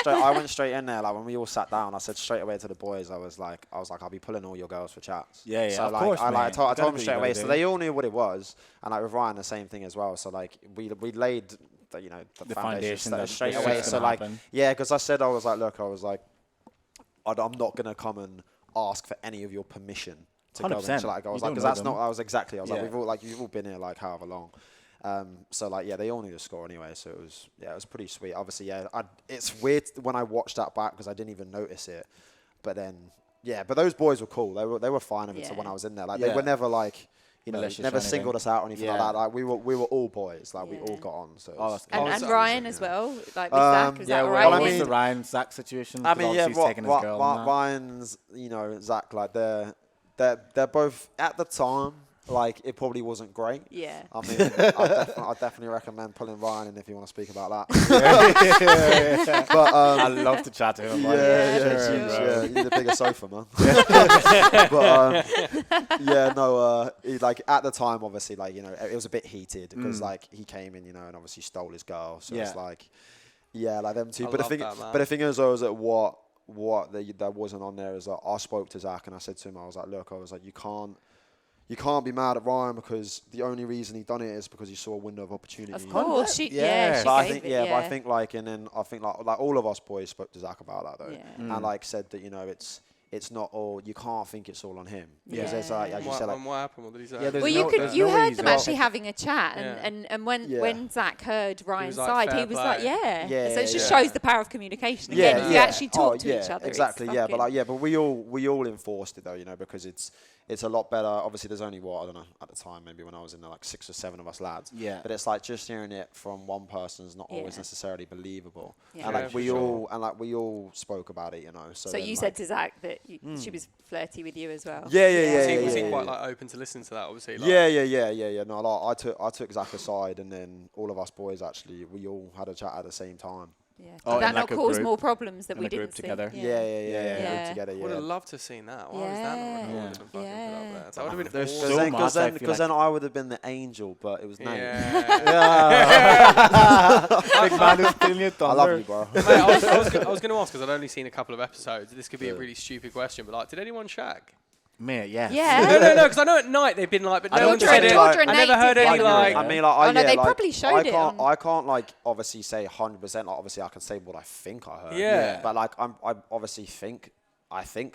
I went straight in there. Like when we all sat down, I said straight away to the boys, I was like, I'll be pulling all your girls for chats. Yeah, So of like, course, I mate. told Gotta them do straight what away. you So do. they all knew what it was, and like with Ryan, the same thing as well. So like we laid the foundation that straight was away. just So gonna like happen. because I said I was like, I'm not gonna come and ask for any of your permission to go 100%. into like. I was You like, don't because know that's them. not. I was exactly. I was Yeah. like, you've all been here like however long. So like they all knew the score anyway, so it was pretty sweet. Obviously, it's weird when I watched that back because I didn't even notice it. But then but those boys were cool. They were fine of it. So when I was in there, like they were never like Malicious or never anything. singled us out or anything like Yeah. that. Like we were all boys. Like we all got on. So it was- that's And so Ryan as well, like with Zach, is that all well, right? I what's mean- the Ryan Zach situation? I 'Cause mean, obviously he's taking his girl and that. Ryan's, Zach, like they're both at the time. Like it probably wasn't great. Yeah. I mean, I definitely recommend pulling Ryan in if you want to speak about that. But I love to chat to him. Like, yeah, you need a bigger sofa, man. But like at the time, obviously, like it was a bit heated because like he came in, and obviously stole his girl. So it's like, like them two. I But love the that, man. thing is, though, is that what that wasn't on there is that I spoke to Zach and I said to him, I was like, look, you can't be mad at Ryan because the only reason he done it is because he saw a window of opportunity. Of course, she Yeah. she But I gave think, it, but I think like all of us boys spoke to Zach about that though, Yeah. and like said that it's not all. You can't think it's all on him because Yeah. there's like as you What, said, like what happened? What did he say? Yeah, there's Well, no- there's you no heard reason. them actually having a chat, Yeah. and when Zach heard Ryan's like, side, fair he was play. like, Yeah, So it just yeah. shows the power of communication. Again, if you actually talk to each other. Exactly, it's but fucking- but we all enforced it though, because it's a lot better. Obviously, there's only I don't know at the time, maybe when I was in there, like 6 or 7 of us lads. Yeah. But it's like just hearing it from one person is not always Yeah. necessarily believable. Yeah. And Yeah, like for we all spoke about it, So, So then, you like, said to Zach that she was flirty with you as well. Yeah. Was he quite like open to listen to that? Obviously. Like, Yeah. No, like, I took Zach aside, and then all of us boys we all had a chat at the same time. Yeah. Oh, Did that in not like a cause group? more problems that In we a group didn't see? together? Yeah. Together, Would have loved to have seen that. Why was that not recorded and fucking put up there? That would have been There's awesome. so much, I feel Because like- then I would have been the angel, but it was Nate. Big man who's stealing your I thunder. love you, bro. Mate, I was going to ask because I'd only seen a couple of episodes. This could be a really stupid question, but like, did anyone shag? Mate, yes. Yeah. No, because I know at night they've been like, but I no one don't said think it. Georgia and I never Nate heard did any one. like. I mean, like, no, they like, probably showed it on- I can't like obviously say 100%. Like, obviously, I can say what I think I heard. Yeah. But like, I obviously think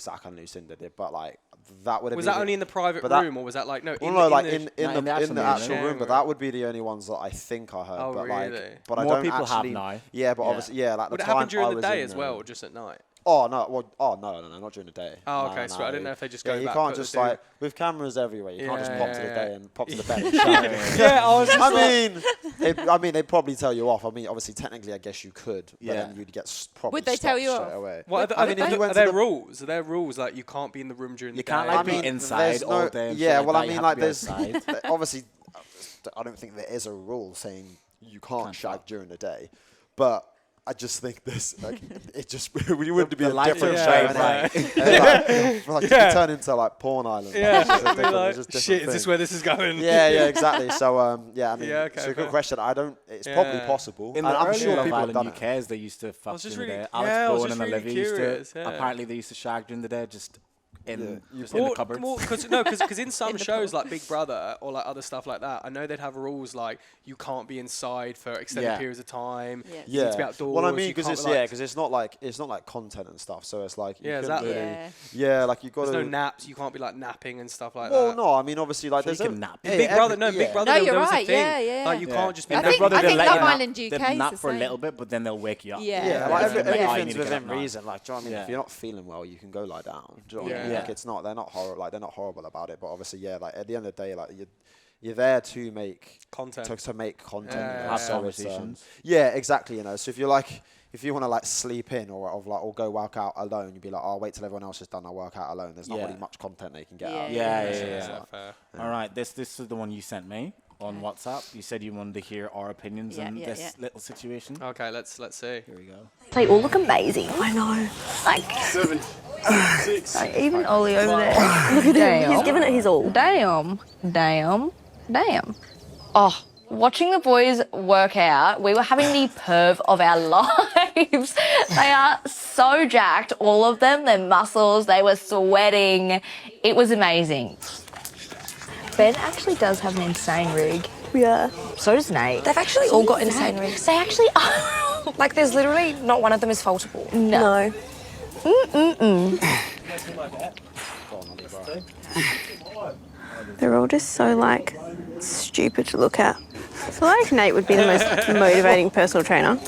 Zach and Lucinda did, but like that would have. Was been that only in the private but that- room, or was that like no? Well, no, like the, in No, the in the actual room. room, but that would be the only ones that I think I heard. Oh, but really? like, but I More don't people have actually. now. Yeah, but Yeah. obviously, like Would the it time happen during I the was day in as well, or just at night? Oh no! No, not during the day. Oh, No, okay, no, so I didn't know if they just go You back, can't put the just dude- like with cameras everywhere. You can't just pop to the Yeah. day and pop to the bed. And shout. Yeah, I was. I mean, they'd probably tell you off. I mean, obviously, technically, I guess you could, but Yeah. then you'd get probably Would they stopped tell you straight off? away. What I mean, if you went are to there the rules? Are there rules like you can't be in the room during You the can't day? like be there's inside all day. and Yeah, shit well, like I that. mean, You like, have to be there's outside. obviously, I don't think there is a rule saying you can't shag during the day, but I just think this, like, it just we wouldn't be The a lights different are show, bright. innit? Like, Yeah. you turn into like porn island. Yeah, It's just a Be different- like, it's just a shit, different is this thing. where this is going? Yeah, exactly. So, I mean, Yeah, okay, it's a good fair. question. It's probably Yeah. possible. In I'm the sure early Love people have Island done it. UKs, they used to fuck was just during the really- day. Alex yeah, I was Bowen just and really Olivia used curious, to. yeah. Apparently, they used to shag during the day, just in you in the cupboards. Because in some In the shows pool. like Big Brother or like other stuff like that, I know they'd have rules like you can't be inside for extended Yeah. periods of time. Yeah. You need to be outdoors. Well, I mean, you because can't, it's like, because it's not like content and stuff. So it's like you Yeah, couldn't exactly. really- Yeah. Yeah, like you've got there's to. no naps. You can't be like napping and stuff like Well, that. no, I mean, obviously, like So you there's can a nap. In Big Brother, no, Big Brother. No, there you're was a right, thing. yeah, yeah. Like you Yeah. can't just be I Big think- Brother, I they think let Love you nap. Island They UK is nap the for a same. little bit, but then they'll wake you up. Yeah. Yeah, like Yeah. everything's You need to get within up now. reason. Like, do you know what I mean? Yeah. If you're not feeling well, you can go lie down. Do you know what I mean? Yeah. Like, it's not. They're not horrible. Like, they're not horrible about it. But obviously, yeah. Like at the end of the day, like you're there to make Content. to make content. Yeah. you know, Have so it's, conversations. yeah, exactly. So if you want to like sleep in or go work out alone, you'd be like, oh, wait till everyone else is done. I'll work out alone. There's not Yeah. really much content they can get Yeah. out. Yeah, Is yeah. that fair? All right, this is the one you sent me. on WhatsApp. You said you wanted to hear our opinions on this little situation. Okay, let's see. Here we go. They all look amazing. I know. Like 7, 6. like even Ollie over there. Look at him. He's giving it his all. Damn. Oh, watching the boys work out, we were having the perv of our lives. They are so jacked, all of them, their muscles, they were sweating. It was amazing. Ben actually does have an insane rig. Yeah. So does Nate. They've actually all got insane rigs. They actually are. Like, there's literally not one of them is faultable. No. They're all just so, like, stupid to look at. I feel like Nate would be the most motivating personal trainer.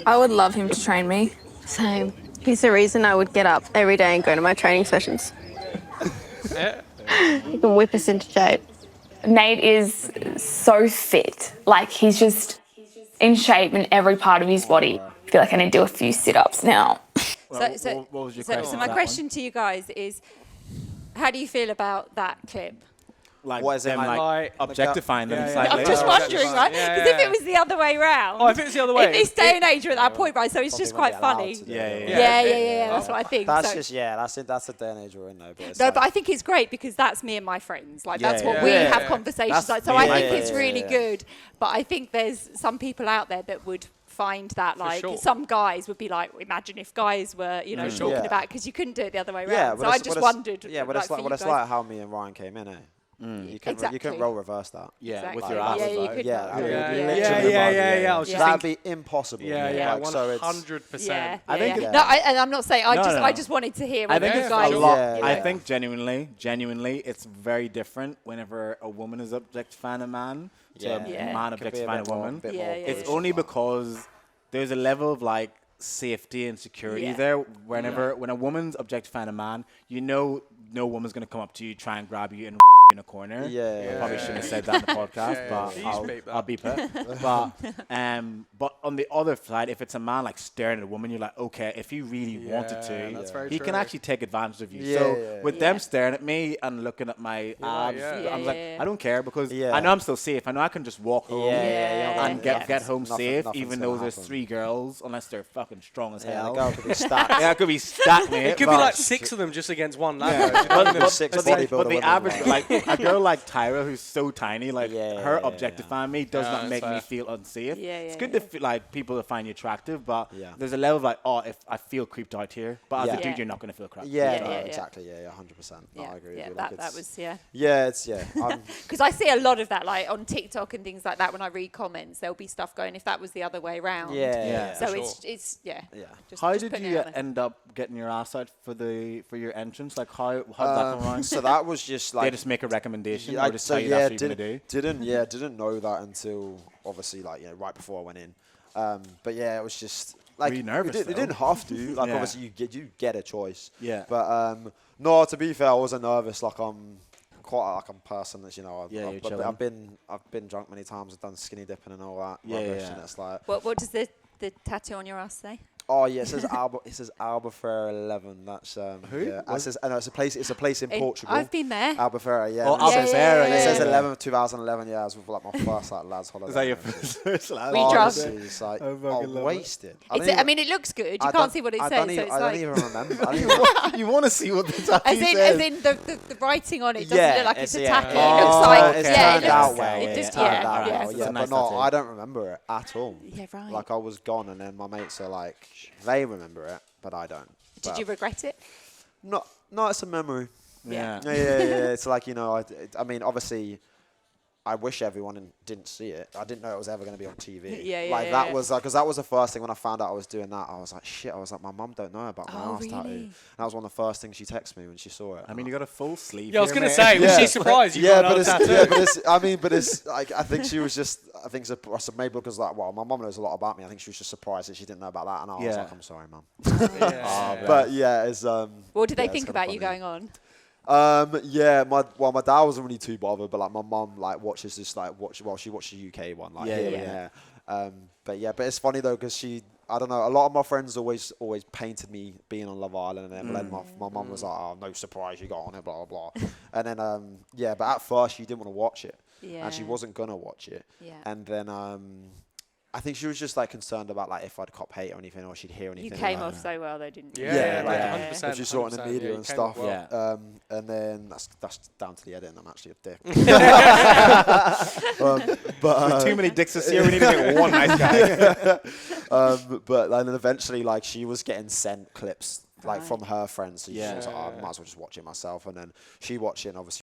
I would love him to train me. Same. He's the reason I would get up every day and go to my training sessions. He can whip us into shape. Nate is so fit. Like, he's just in shape in every part of his body. I feel like I need to do a few sit-ups now. Well, what was your question? So my question to you guys is, how do you feel about that clip? Like, What is it, them, like objectifying them yeah, slightly. I'm just wondering, right? Yeah, Because if yeah. it was the other way round. Oh, if it was the other way. In this day and age, we're at that point, right? So it's just quite funny. Yeah, that's what I think. That's So- just that's the day and age we're in though. But it's No, like, but I think it's great because that's me and my friends. Like, that's what yeah. we Yeah. have conversations That's like. So me I and my think it's friends. really Yeah. good. But I think there's some people out there that would find that, like, sure. some guys would be like, imagine if guys were, you know, sure. talking Yeah. about, because you couldn't do it the other way yeah, around. but So I it's- just but it's- wondered. Yeah, but it's for like you what it's guys. like how me and Ryan came in, eh? You Exactly. couldn't roll reverse that. Yeah, with Exactly. your ass. Yeah, you though. could Yeah, not. I mean, Yeah, literally yeah. I was Yeah. just That'd thinking, be impossible. yeah, Like, so it's 100%. I think yeah. it- No, and I'm not saying. No, I no. just wanted to hear. I What think you it's guys. a lot. Yeah, I yeah. think genuinely, it's very different whenever a woman is objectifying a man to Yeah. a Yeah. man Could be a objectifying bit a more- woman. bit Yeah, more yeah, It's bullshit, only like. because there's a level of like safety and security Yeah. there. When a woman's objectifying a man, you know no woman's gonna come up to you, try and grab you and in a corner. Yeah. I probably shouldn't have said that in the podcast, Yeah, but please I'll beep that. I'll beep it. But on the other side, if it's a man like staring at a woman, you're like, okay, if he really wanted Yeah, to, that's very he true. can actually take advantage of you. Yeah, so yeah, with yeah. them staring at me and looking at my abs, yeah. I'm Yeah, like, yeah. I don't care because Yeah. I know I'm still safe. I know I can just walk home Yeah, and yeah. get home Nothing- safe, nothing's even gonna though there's happen. 3 girls, unless they're fucking strong as Yeah, hell. the girl could be stacked. Yeah, it could be stacked, mate. It could be but- like 6 of them just against one lad. yeah. though. but, Six but bodybuilder the women, average, like- like a girl like Tyra, who's so tiny, like Yeah, her yeah, objectifying me does Yeah, not that's make me fair. feel unsafe. Yeah, it's yeah, good yeah. to feel like people to find you attractive, but Yeah. there's a level of like, oh, if I feel creeped out here, but as Yeah. a dude, Yeah. you're not gonna feel creeped Yeah, out. no, yeah. exactly. Yeah, 100%. No, I agree Yeah, with you. that, Like, that it's- was, yeah. Yeah, it's I'm, Because I see a lot of that, like on TikTok and things like that. When I read comments, there'll be stuff going, if that was the other way round. yeah. So for it's yeah. Yeah. Just, How just did putting you it out there. end up getting your ass out for your entrance? Like how did that come around? So that was just They like just make a recommendation Yeah, or just tell you that's what you're gonna do. didn't know that until obviously like right before I went in. But yeah, it was just like Were you nervous, You though? didn't have to. Like Yeah. obviously you get a choice. Yeah. But no, to be fair, I wasn't nervous. Like I'm quite like a person that's Yeah, you're chilling. I've been drunk many times. I've done skinny dipping and all that. Yeah, rubbish, yeah. and it's like What does the tattoo on your ass say? oh yeah, it says Albufeira 11. That's Who? Yeah, it says, no, it's a place in Portugal. I've been there. Albufeira, yeah. Oh, and it says- Albufeira, and It says yeah. 2011. Yeah, it was like my first like lads holiday. Is that your and everything. first last? Were you drunk? Honestly, it's like I fucking love it. wasted. I mean, it looks good. You can't see what it says. So it's I don't like, even remember. I don't even, You want to see what the tattoo as says? in the writing on it doesn't Yeah, look like it's it's- attacking. yeah. It looks Oh, like it's yeah, turned it out looks. well. It just turned yeah, out yeah. well, It's yeah. a nice But no, tattoo. I don't remember it at all. Yeah, right. Like I was gone, and then my mates are like, they remember it, but I don't. Did But you regret it? No, it's a memory. Yeah. Yeah. It's like I mean, obviously, I wish everyone didn't see it. I didn't know it was ever going to be on TV. Yeah, Like yeah, that yeah. was like, because that was the first thing when I found out I was doing that. I was like, shit. I was like, my mum don't know about my Oh, ass tattoo. really? And that was one of the first things she texted me when she saw it. I mean, you got a full sleeve. Yeah, I was here, going to mate. say, was she surprised you got another tattoo? but it's like I think she was just. I think maybe because like, well, my mum knows a lot about me. I think she was just surprised that she didn't know about that, and I was Yeah. like, I'm sorry, mum. Yeah. But yeah, it's What did they yeah, it's think kinda about you funny. going on? Yeah, my dad wasn't really too bothered, but like my mum like watches this she watched the UK one like Yeah, here yeah. and there. But it's funny though because I don't know, a lot of my friends always painted me being on Love Island, and then my mum was like, oh, no surprise you got on it, blah blah blah. And then but at first she didn't want to watch it. and she wasn't gonna watch it. Yeah. And then I think she was just like concerned about like if I'd cop hate or anything, or she'd hear anything. You came like, off so well though, didn't you? Yeah, like 100%, if you saw it in the 100%, media yeah, and you came off stuff. well. And then that's down to the editing. I'm actually a dick. With too many dicks this year, we need to get one nice guy. But then eventually, like, she was getting sent clips like Right. from her friends. So she Yeah. was like, oh, I might as well just watch it myself. And then she watched it, and obviously.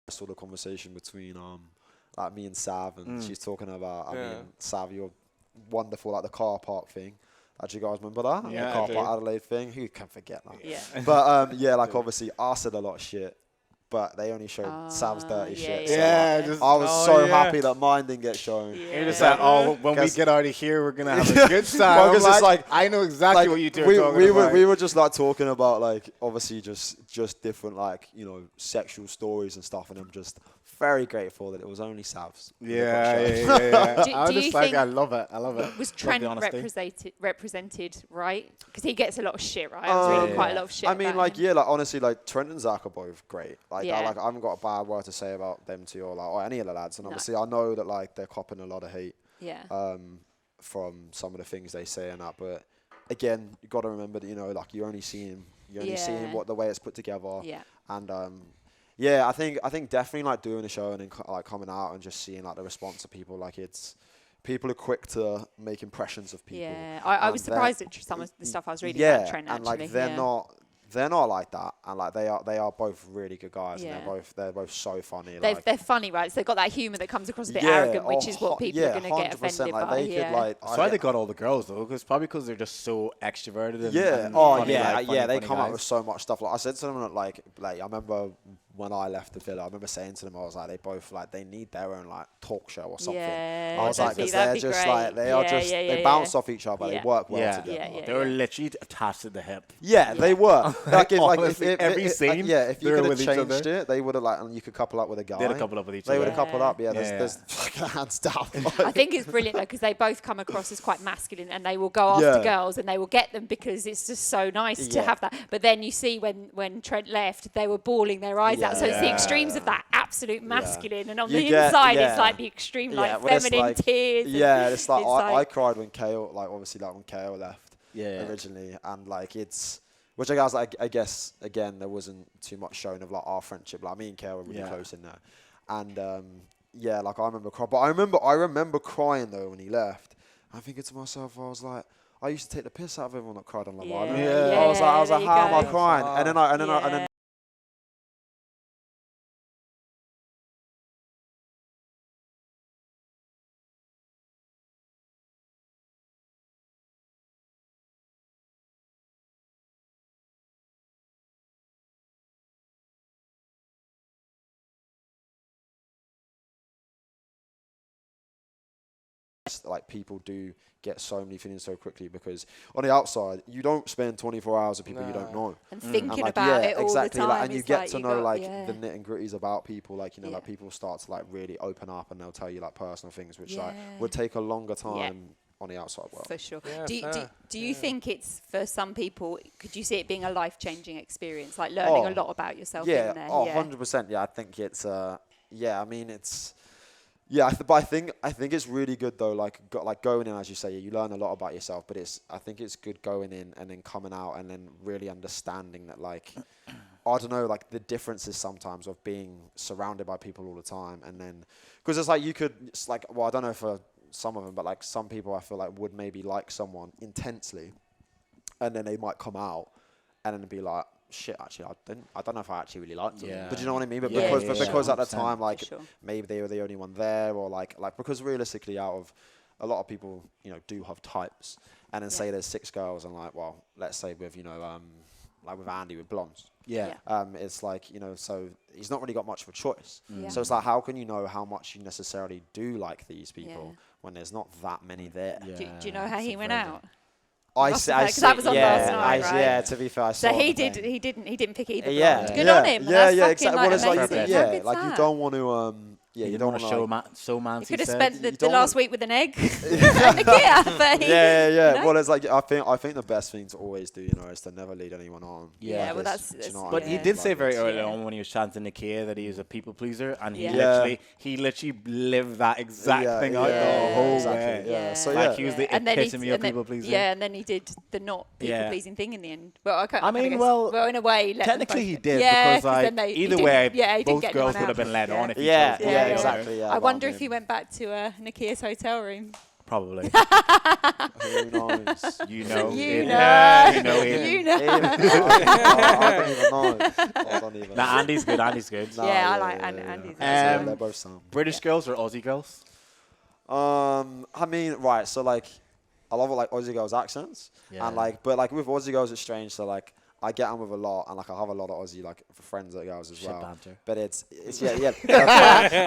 I saw the conversation between like me and Sav, and she's talking about, I mean, Sav, you're wonderful, like the car park thing. Do you guys remember that? Yeah, the car I park do. Adelaide thing. Who can forget that? Yeah. But yeah, like obviously I said a lot of shit, but they only showed Sav's dirty shit. So, Yeah, like, just- I was so happy that mine didn't get shown. You're just like, oh, when we Guess- get out of here, we're gonna have a good time. Well, 'cause I'm it's like- I know exactly Like, what you two are talking we about. were just like talking about like obviously just different like, you know, sexual stories and stuff, and I'm just very grateful that it was only Sav's. that got Yeah. shown. Do- I do you just like, think- I love it. I love it. Was Love the Trent honesty. represented right? Because he gets a lot of shit, right? I was reading quite a lot of shit. I mean, about like, him. yeah, like honestly, like Trent and Zach are both great. Like, Yeah. I haven't got a bad word to say about them two or any of the lads. And obviously, I know that like they're copping a lot of hate Yeah. from some of the things they say and that. But again, you got to remember that, you know, like you're only seeing Yeah. what the way it's put together. Yeah. And yeah, I think definitely like doing a show and then like coming out and just seeing like the response of people, like people are quick to make impressions of people. Yeah, I was and they're- surprised at some of the stuff I was reading yeah, about Trent. and Actually, like they're not like that, and like they are both really good guys, Yeah. and they're both so funny. They're funny, right? So they've got that humour that comes across a bit Yeah, arrogant, which is oh, what people yeah, are going to get 100%, offended like, by. they could, Yeah. like, That's why they got all the girls though, because they're just so extroverted. And, yeah. and Oh funny, yeah, like, yeah. funny They come guys. up with so much stuff. Like I said to them, like I remember when I left the villa, I remember saying to them, I was like, they both like they need their own like talk show or something. Yeah, I was like, that'd be- because they're that'd be just great. like they are Yeah, just yeah, they yeah, bounce yeah. off each other. Yeah. They work well Yeah. together. Yeah, They were literally attached to the hip. Yeah, they were. Like, if, like, Honestly, if every scene, yeah, if you they were could have with each changed other. it, they would have like, and you could couple up with a guy. They had a couple up with each They other. would have coupled up. Yeah, Yeah. there's hands down. I think it's brilliant though because they both come across as quite masculine and they will go after Yeah. girls and they will get them because it's just so nice to Yeah. have that. But then you see when Trent left, they were bawling their eyes out. So it's the extremes of that absolute masculine, and on You the get- inside yeah. it's like the extreme Yeah, like well, it's feminine like- tears. and Yeah, it's like I like- cried when KO, like obviously like when KO left Yeah. originally, and like it's, which I guess like I guess again there wasn't too much shown of like our friendship. Like me and KO were really Yeah. close in there, and yeah, like I remember crying. But I remember crying though when he left. I'm thinking to myself, I was like, I used to take the piss out of everyone that cried on Love Island. Yeah. I was like, there you how am I go. crying? And then like people do get so many feelings so quickly because on the outside you don't spend 24 hours with people you don't know. and thinking And like, about yeah, it all exactly, the time. like, and you it's get like to you know got- like yeah. the nit and gritties about people, like, you know, Yeah. like people start to like really open up and they'll tell you like personal things which like Yeah. would take a longer time on the outside world. For sure. Yeah, Do you think it's for some people? Could you see it being a life-changing experience, like learning a lot about yourself? Yeah, in there? oh, yeah. 100%. Yeah, I think it's yeah, I mean it's Yeah, but I think it's really good though. Like going in, as you say, you learn a lot about yourself. But I think it's good going in and then coming out and then really understanding that like, I don't know, like the differences sometimes of being surrounded by people all the time, and then because it's like it's like, well, I don't know for some of them, but like some people I feel like would maybe like someone intensely, and then they might come out and then be like, shit, actually, I don't know if I actually really liked them. Yeah. But you know what I mean? But Yeah, because at the 100%. time, like, Sure. maybe they were the only one there, or like because realistically, out of a lot of people, you know, do have types, and then say there's 6 girls, and like, well, let's say with, you know, like with Andy with blondes. Yeah. It's like, you know, so he's not really got much of a choice. Yeah. So it's like, how can you know how much you necessarily do like these people when there's not that many there? Yeah. Do you know how he went out? I Must see. have heard, 'cause that was on last night, right? Yeah, to be fair, I saw So he the did. thing. He didn't pick either. Yeah, blonde. Good on him. Yeah, That's yeah, fucking exactly. like Well, it's amazing. like, How good's like you that? don't want to. Yeah, you don't want to show man. You could have spent the don't last want- week with an egg. and but he, Yeah. you know? Well, it's like I think the best thing to always do, you know, is to never lead anyone on. Yeah, well, Because, that's- do you know what But I he mean? did say Like, very it's- early on when he was chanting Nikia that he was a people pleaser, and Yeah. he literally lived that exact Yeah, thing out yeah, the whole exactly, way. yeah. So Like yeah. he was the And then he- epitome of and then- people pleasing. Yeah, and then he did the not people Yeah. pleasing thing in the end. Well, I can't. I mean, well, in a way, let them technically both he go. did Yeah, because like then he either didn't- way, yeah, he didn't both get girls anyone would have been out. led Yeah. on if he Yeah, chose. yeah, Yeah. exactly. Yeah, I but wonder I if he went back to Nakia's hotel room. Probably. Who knows? You know. You it- know. You know. it- You know. I don't even know. I don't even know. Nah, Andy's good. Andy's good. No, Yeah, I like Andy's. Yeah, Um, they're both sound. British girls or Aussie girls? I mean, right. So like, I love like Aussie girls' accents, Yeah. and like, but like with Aussie girls, it's strange. So like, I get on with a lot, and like I have a lot of Aussie like friends that girls as Shit well. banter. But it's yeah.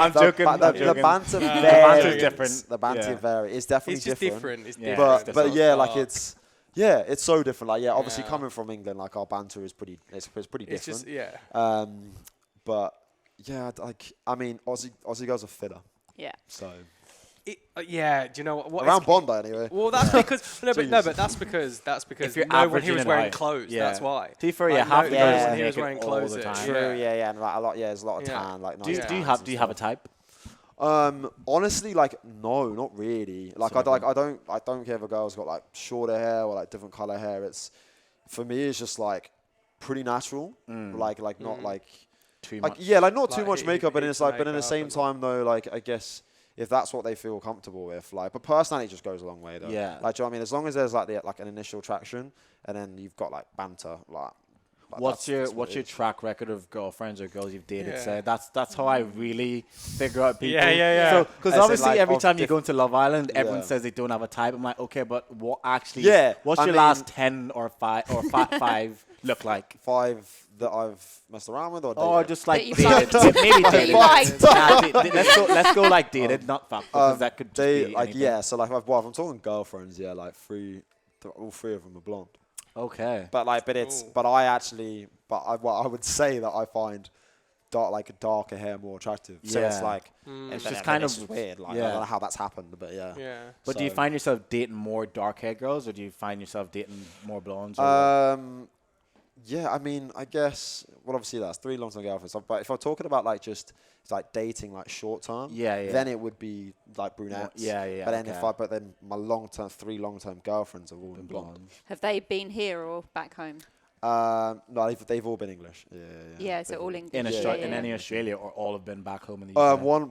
I'm joking. I'm The joking. banter The varies. banter's different. The banter Yeah. varies. It's definitely It's just different. It's Yeah. different. But It's yeah, not like dark. it's so different. Like obviously Yeah. coming from England, like our banter is pretty. It's pretty It's different. just yeah. But yeah, like I mean, Aussie girls are fitter. Yeah. So Yeah. Do you know what? around Bondi anyway. Well, that's because no, Jeez. but that's because If you're no one here averaging was it wearing out. clothes. Yeah. That's why. To be fair, Like, yeah, half the girls girls yeah. in here was get wearing all clothes. the time. True, yeah, and like a lot, there's a lot of Yeah. tan, like nice. Do you tans have and do you have a stuff. type? Honestly, like no, not really. Like I don't care if a girl's got like shorter hair or like different color hair. It's for me, it's just like pretty natural. Like not like Too like much. yeah, like not too Like much makeup, but heaps it's like, but in the makeup same and- time though, like I guess if that's what they feel comfortable with, like, but personality just goes a long way though. Yeah. Like, do you know what I mean? As long as there's like an initial attraction, and then you've got like banter, like. What's your that's what it is. track record of girlfriends or girls you've dated? Yeah. Say that's how I really figure out people. Yeah. So because As in, obviously like, every of time you go into Love Island, everyone Yeah. says they don't have a type. I'm like, okay, but what actually? Yeah, What's I your mean- last 10 or 5 or 5 look like? 5 that I've messed around with, or Or dated? just like That you dated, liked. maybe That you dated. liked. Let's go like dated, not fuck, because that could just they be like anything. yeah. So like, if I'm talking girlfriends, yeah, like all 3 of them are blonde. Okay. But like, but I would say that I find darker hair more attractive. So it's Yeah. like It's but just then kind it's of just weird. Like I yeah. don't know how that's happened, but yeah. Yeah. But do you So- find yourself dating more dark-haired girls, or do you find yourself dating more blondes? Or Yeah, I mean, I guess. Well, obviously that's 3 long-term girlfriends. But if I'm talking about like just like dating like short term, Yeah. then it would be like brunettes. yeah, But then okay. but then my 3 long-term girlfriends have all been blonde. Have they been here or back home? No, they've all been English. Yeah. Yeah, so all English. in Yeah, Australia, yeah, in yeah. any Australia, or all have been back home in the UK? One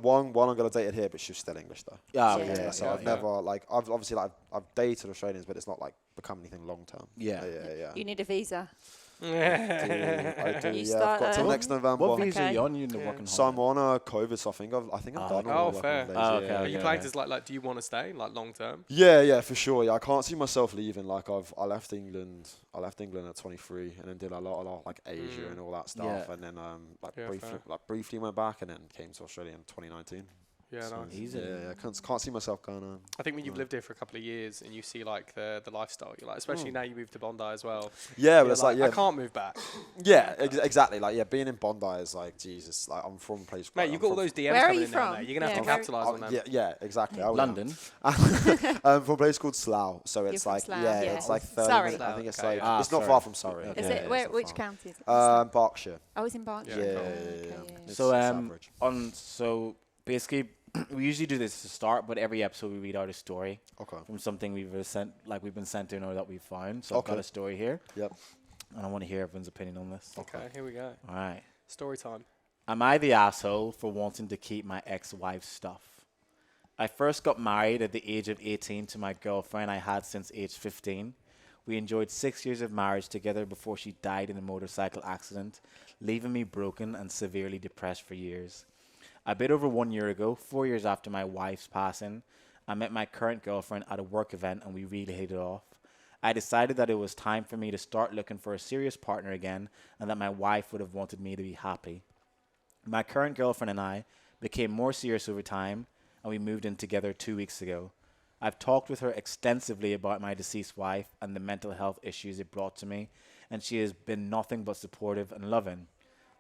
I'm gonna dated here, but she's still English though. Yeah, Yeah, okay, yeah, So yeah, I've yeah. never like I've obviously like I've dated Australians, but it's not like become anything long term. Yeah. Yeah. You need a visa. I do. You Yeah, start, I've got till uh, next November. What visa are Okay. you on? You in the working So I'm holiday? on COVID, so I think I'm done. all Oh, the working fair. holidays, Oh, yeah, okay, Are okay. you planning to like? Do you want to stay like long term? Yeah, for sure. Yeah, I can't see myself leaving. Like I left England at 23, and then did a lot like Asia and all that stuff, Yeah. and then Yeah, fair. briefly went back, and then came to Australia in 2019. Yeah, So, nice. Easy. Yeah, can't see myself going on. I think when you've lived here for a couple of years and you see like the lifestyle, you're like, especially now you moved to Bondi as well. Yeah, but you're it's like, yeah, I can't move back. yeah, exactly. Like, yeah, being in Bondi is like Jesus. Like, I'm from a place. Mate, like, you've I'm got all from- those DMs Where are coming you in now, from? mate. You're gonna have Yeah, to where- capitalise on them. Yeah, exactly. I would London. from a place called Slough. So it's from like, Slough, yeah, yeah. it's like 30 Surrey. minutes. I think it's Okay, like, yeah. it's not Surrey. far from Surrey. Okay. Is Yeah, it yeah, where? it's not Which far. county? Is it? Berkshire. Oh, it's in Berkshire. Yeah, Cool. yeah. Okay, It's So average. so basically we usually do this to start, but every episode we read out a story Okay. from something we've been sent in or that we've found. So I've got Okay. a story here, Yep. and I want to hear everyone's opinion on this. Okay, here we go. All right. Story time. Am I the asshole for wanting to keep my ex-wife's stuff? I first got married at the age of 18 to my girlfriend I had since age 15. We enjoyed 6 years of marriage together before she died in a motorcycle accident, leaving me broken and severely depressed for years. A bit over 1 year ago, 4 years after my wife's passing, I met my current girlfriend at a work event and we really hit it off. I decided that it was time for me to start looking for a serious partner again and that my wife would have wanted me to be happy. My current girlfriend and I became more serious over time and we moved in together 2 weeks ago. I've talked with her extensively about my deceased wife and the mental health issues it brought to me, and she has been nothing but supportive and loving.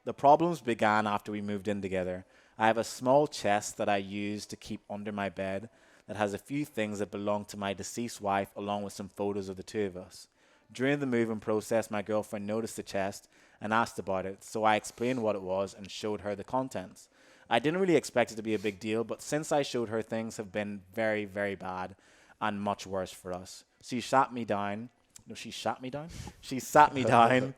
The problems began after we moved in together. I have a small chest that I use to keep under my bed that has a few things that belong to my deceased wife along with some photos of the two of us. During the moving process, my girlfriend noticed the chest and asked about it, so I explained what it was and showed her the contents. I didn't really expect it to be a big deal, but since I showed her, things have been very, very bad and much worse for us. She sat me down. No, she sat me down? She sat me down.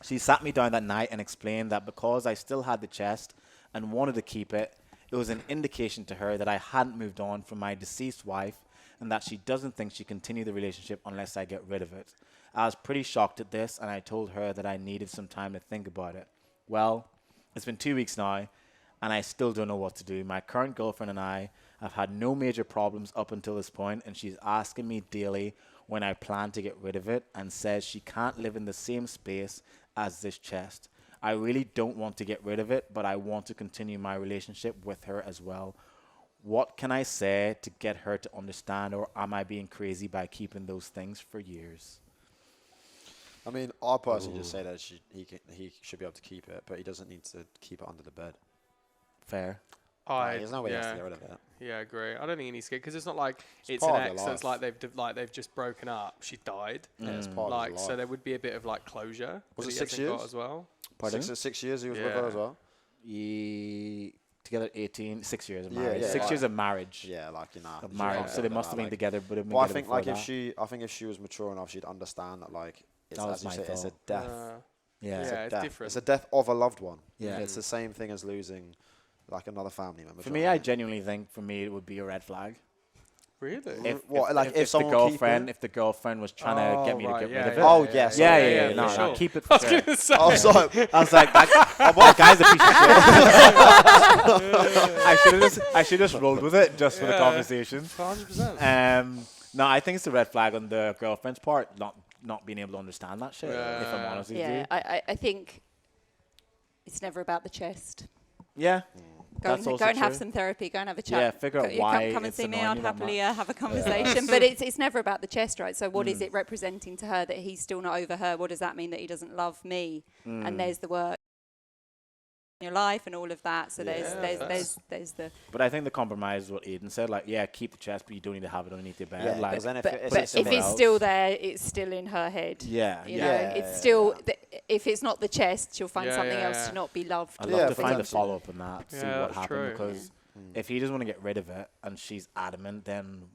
She sat me down that night and explained that because I still had the chest and wanted to keep it, it was an indication to her that I hadn't moved on from my deceased wife and that she doesn't think she continue the relationship unless I get rid of it. I was pretty shocked at this, and I told her that I needed some time to think about it. Well, it's been 2 weeks now, and I still don't know what to do. My current girlfriend and I have had no major problems up until this point, and she's asking me daily when I plan to get rid of it and says she can't live in the same space as this chest. I really don't want to get rid of it, but I want to continue my relationship with her as well. What can I say to get her to understand, or am I being crazy by keeping those things for years? I mean, I personally just say that he should be able to keep it, but he doesn't need to keep it under the bed. Fair. There's no way he has to get rid of it. Yeah, I agree. I don't think he needs to get, because it's not like it's part an of ex their that's they've just broken up. She died. Yeah, it's part of his life. So there would be a bit of like closure. Was that it he 6 hasn't got years? as well? Pardon? 6 years he was with her as well? Together 6 years of Yeah, marriage. yeah, 6 like- years of marriage. Yeah, like, you know. Of marriage. So they must have been together, but have been Well, I together think like before that. if she was mature enough, she'd understand that like it's, That was as you my say, it's a thought. death. Yeah. It's Yeah, a it's death. different. It's a death of a loved one. Yeah. It's the same thing as losing like another family member. For me, I genuinely think it would be a red flag. Really? If someone if the girlfriend was trying to get me to get rid of it. Oh yes. Yeah. for No, sure. keep it. For sure. Oh, sorry. I was like, that guy's a piece of shit. I should have just rolled with it just for the conversation. 100%. No, I think it's a red flag on the girlfriend's part, not being able to understand that shit. If I'm honest with you. Yeah, I think it's never about the chest. Yeah. Go and have some therapy. Go and have a chat. Yeah, figure out why Come and it's see me. annoying I'd you that happily much. have a conversation. But it's never about the chest, right? So what is it representing to her that he's still not over her? What does that mean that he doesn't love me? And there's the work in your life and all of that. So there's the. But I think the compromise is what Aidan said. Like, yeah, keep the chest, but you don't need to have it underneath your bed. Yeah, like, 'cause then But if it's still there, it's still in her head. Yeah, You yeah. know, it's still. If it's not the chest, she'll find Yeah, something yeah, else yeah. to not be loved. I'd Yeah, love to find a potentially. follow-up on that, see Yeah, what that's happened, true. because if he doesn't want to get rid of it and she's adamant, then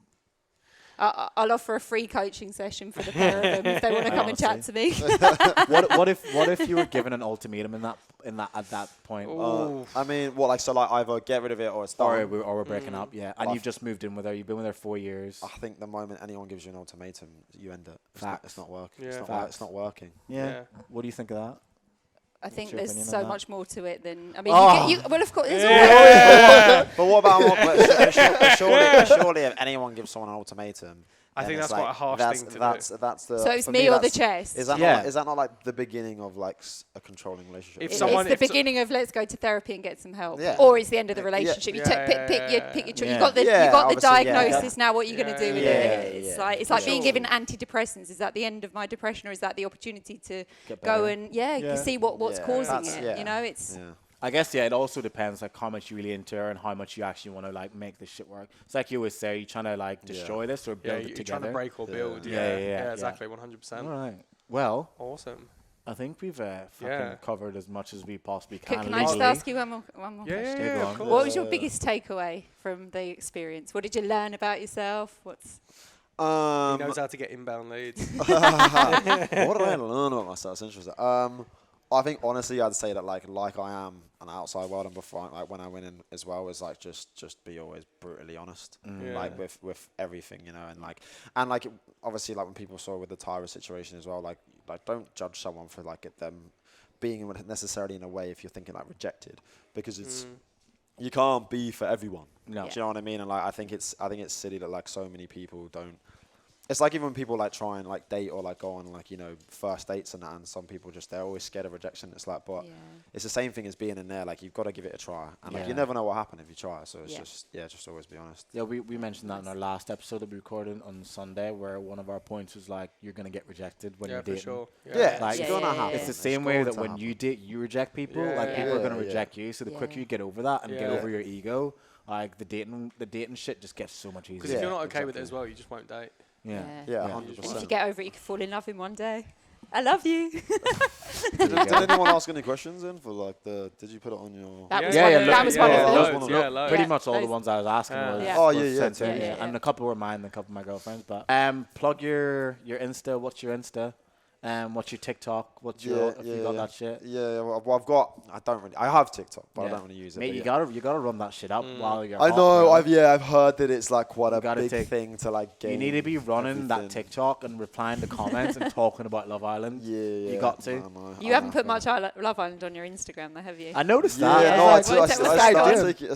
I'll offer a free coaching session for the pair of them if they want to come and chat to me. what if you were given an ultimatum at that point, I mean, either get rid of it or it's or done. we're breaking up, yeah, and you've just moved in with her, you've been with her 4 years. I think the moment anyone gives you an ultimatum, you end it. It's not working. Yeah. It's not working. Yeah. What do you think of that? I think your there's opinion so on that? much more to it than. I mean, Oh. well, of course, there's But what about? but surely, if anyone gives someone an ultimatum, I then think it's that's quite a harsh thing to do. That's the. So it's for me or the that's- chest? Is that Yeah. not? Is that not like the beginning of like a controlling relationship? If It's someone- the if so- beginning of let's go to therapy and get some help, Yeah. or it's the end of the Yeah. relationship. You Yeah, pick your Yeah. choice. You got the Yeah, obviously, yeah. diagnosis. Now, what are you going to do with Yeah, it? yeah, It's like being sure. given antidepressants. Is that the end of my depression, or is that the opportunity to Get go better. and Yeah. see what's Yeah, causing that's- it? yeah. You know, it's. Yeah. I guess, yeah, it also depends like how much you really into her and how much you actually want to like make this shit work. It's like you always say, you're trying to like destroy this or Yeah, build you're it trying together. to break or build. Yeah, Yeah, yeah, exactly, 100%. All right. Well, Awesome. I think we've fucking covered as much as we possibly can. Can I just ask you one more question? Yeah, of course. What was your biggest takeaway from the experience? What did you learn about yourself? He knows how to get inbound leads. What did I learn about myself? It's interesting. I think honestly, I'd say that like I am an outside world, and before like when I went in as well, is like just be always brutally honest, like with everything, you know, and like obviously like when people saw with the Tyra situation as well, like don't judge someone for like them being necessarily in a way if you're thinking like rejected, because it's you can't be for everyone. No. Do you know what I mean? And like I think it's silly that like so many people don't. It's like even when people like try and like date or like go on like, you know, first dates and that, and some people just, they're always scared of rejection. It's like, but it's the same thing as being in there. Like you've got to give it a try, and like you never know what happened if you try. So it's just always be honest. Yeah, we mentioned that in our last episode that we recorded on Sunday, where one of our points was like, you're gonna get rejected when you're dating. For sure. Like it's gonna happen. It's the same way that when you date, you reject people. Like people are gonna reject you. So the quicker you get over that and get over your ego, like the dating shit just gets so much easier. Because if you're not okay with it as well, you just won't date. Yeah, 100%. If you get over it, you can fall in love in one day. I love you. Did anyone ask any questions in for like the? Did you put it on your? That was one of them. Pretty much all the ones I was asking was. Oh yeah. And a couple were mine, and a couple of my girlfriends. But plug your Insta. What's your Insta? What's your TikTok? What's your if you got that shit? Yeah, well, I have TikTok, but I don't really use it. Mate, you gotta run that shit up while you're. I know. I've heard that it's like quite a big thing to like gain. You need to be running that TikTok and replying to comments and talking about Love Island. Yeah. You got to. You haven't put much Love Island on your Instagram, though, have you? I noticed that. Yeah, no, I started taking.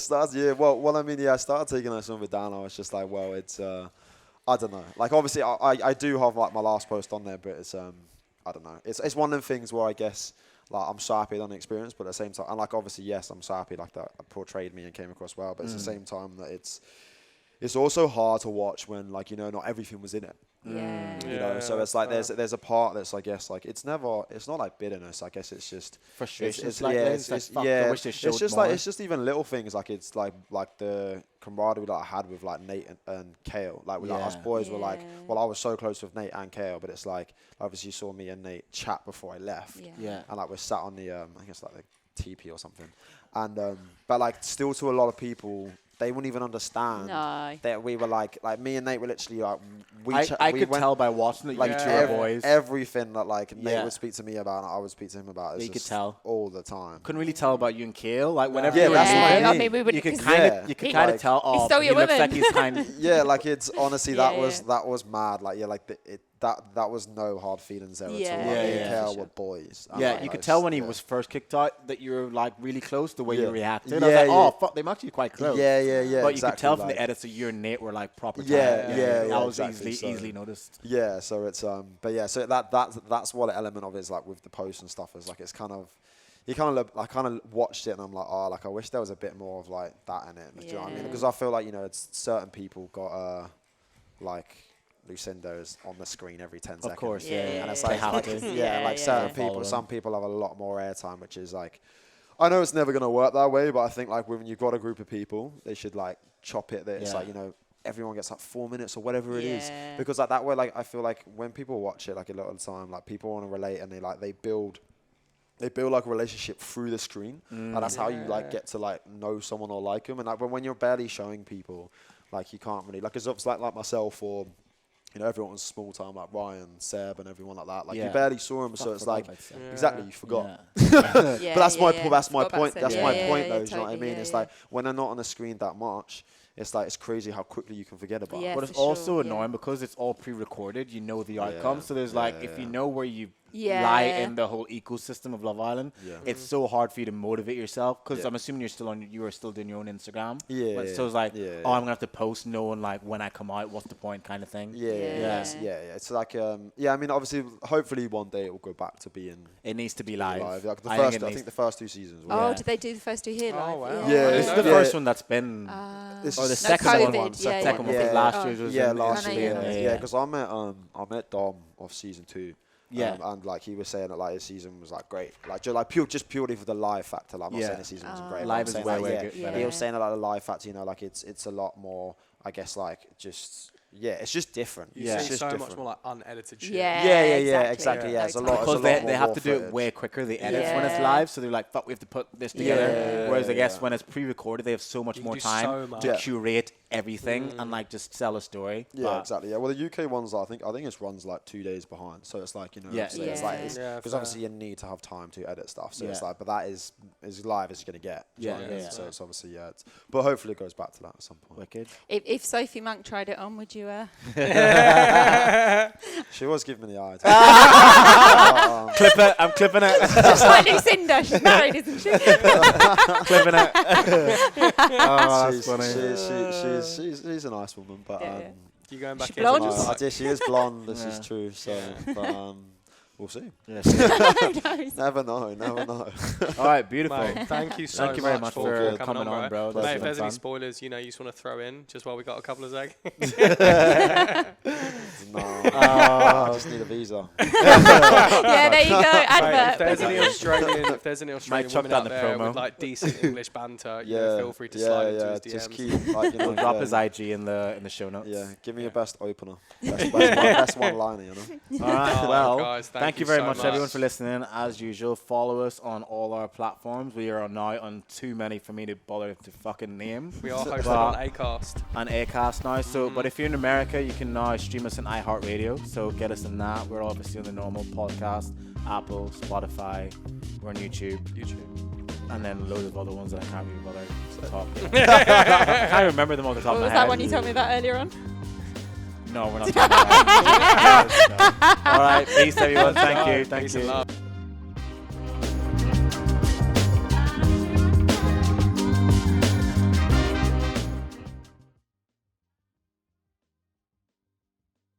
Well, I mean, I started taking that some of it down. I was just like, well, it's I don't know. Like obviously, I do have like my last post on there, but it's I don't know. It's one of them things where I guess like I'm so happy on the experience, but at the same time, and like obviously yes, I'm so happy like that portrayed me and came across well, but at the same time that it's also hard to watch when like, you know, not everything was in it. Yeah. You know, so it's like there's a part that's I guess like it's not like bitterness. I guess it's just frustration. It's just even little things like it's like the camaraderie that I had with like Nate and Kale. Like we like us boys were like, well, I was so close with Nate and Kale, but it's like obviously you saw me and Nate chat before I left. Yeah. And like we're sat on the I guess like the TP or something, and but like still to a lot of people, they wouldn't even understand that we were like me and Nate were literally like I could tell by watching that you two are boys. Everything that like Nate would speak to me about, and I would speak to him about. You could tell all the time. Couldn't really tell about you and Kale. Like whenever that's what I mean. We would. You could kind of tell. Oh, he looks like he's kind of. Yeah, like it's honestly that was mad. Like that was no hard feelings there at all. Me and Kale were boys. Yeah, you could tell when he was first kicked out that you were like really close. The way you reacted, I was like, oh fuck, they're actually quite close. Yeah. But you could tell from the edits that you and Nate were like proper. That was easily noticed. Yeah, so it's but yeah, so that's what an element of it is like with the posts and stuff is like it's kind of. I kind of watched it and I'm like, oh, like I wish there was a bit more of like that in it. Do you know what I mean? Because I feel like, you know, it's certain people got like Lucinda's on the screen every 10 seconds. Of course, And it's like, certain people, some people have a lot more airtime, which is like, I know it's never going to work that way, but I think like when you've got a group of people, they should like chop it that it's like, you know, everyone gets like 4 minutes or whatever it is. Because like that way, like I feel like when people watch it like a lot of the time, like people want to relate and they build like a relationship through the screen, and that's how you like get to like know someone or like them. And like when you're barely showing people, like you can't really like, it's like myself or you know everyone was small time like Ryan, Seb, and everyone like that. Like you barely saw them, so it's like exactly you forgot. But that's my point. That's my point. Though. Do you know what I mean? It's like when they're not on the screen that much. It's like it's crazy how quickly you can forget about it. But it's also annoying because it's all pre-recorded. You know the outcome, so there's like if you know where you lie in the whole ecosystem of Love Island, it's so hard for you to motivate yourself. Because I'm assuming you are still doing your own Instagram. So it's like, oh, I'm gonna have to post knowing like when I come out, what's the point, kind of thing. It's like I mean, obviously, hopefully one day it will go back to being. It needs to be live. Like I think the first 2 seasons. Did they do the first 2 here live? Oh wow. This is the first one that's been. Or the second one. Second one. Last year's was last year. Because I met Dom of season 2. And like he was saying that like his season was like great, like just purely for the live factor. Like, I'm not saying his season wasn't great. Live is way good. He was saying that like, the live factor, you know, like it's a lot more. I guess like just it's just different. You it's see just so different. much more like unedited shit. Exactly. Yeah, it's a lot. Because they have to do it way quicker. The edits when it's live, so they're like, "Fuck, we have to put this together." Whereas I guess when it's pre-recorded, they have so much more time to curate everything and like just tell a story. Yeah, exactly. Yeah, well, the UK ones, I think it runs like 2 days behind, so it's like it's like because obviously you need to have time to edit stuff. So it's like, but that is as live as you're gonna get. So it's obviously but hopefully it goes back to that at some point. Wicked. If Sophie Monk tried it on, would you? She was giving me the eye. Clip it. I'm clipping it. Just like Lucinda, she's married, isn't she? Clipping it. Oh, that's funny. She's a nice woman, but you going back? She's blonde. She is blonde. This is true. So, but we'll see. Never know. All right, beautiful. Mate, thank you so very much for coming on, bro. bro. Mate, if there's any spoilers, you just want to throw in just while we got a couple of zag. No, I just need a visa. Yeah, there you go. Advert. Mate, if there's any Australian women out there promo. with like decent English banter, feel free to slide into his DMs. Just keep we'll drop his IG in the show notes. Yeah, give me your best opener, best one liner. All right, well, guys, thank you very much, everyone, for listening. As usual, follow us on all our platforms. We are now on too many for me to bother to fucking name. We are hosted on Acast. On Acast now. So, but if you're in America, you can now stream us on iHeartRadio. So get us in that. We're obviously on the normal podcast, Apple, Spotify. We're on YouTube. And then loads of other ones that I can't really bother to talk about. I can't remember them off the top of my head. Was that one you told me about earlier on? No, we're not talking about that. No. All right, peace, everyone. Thank you. Peace and love.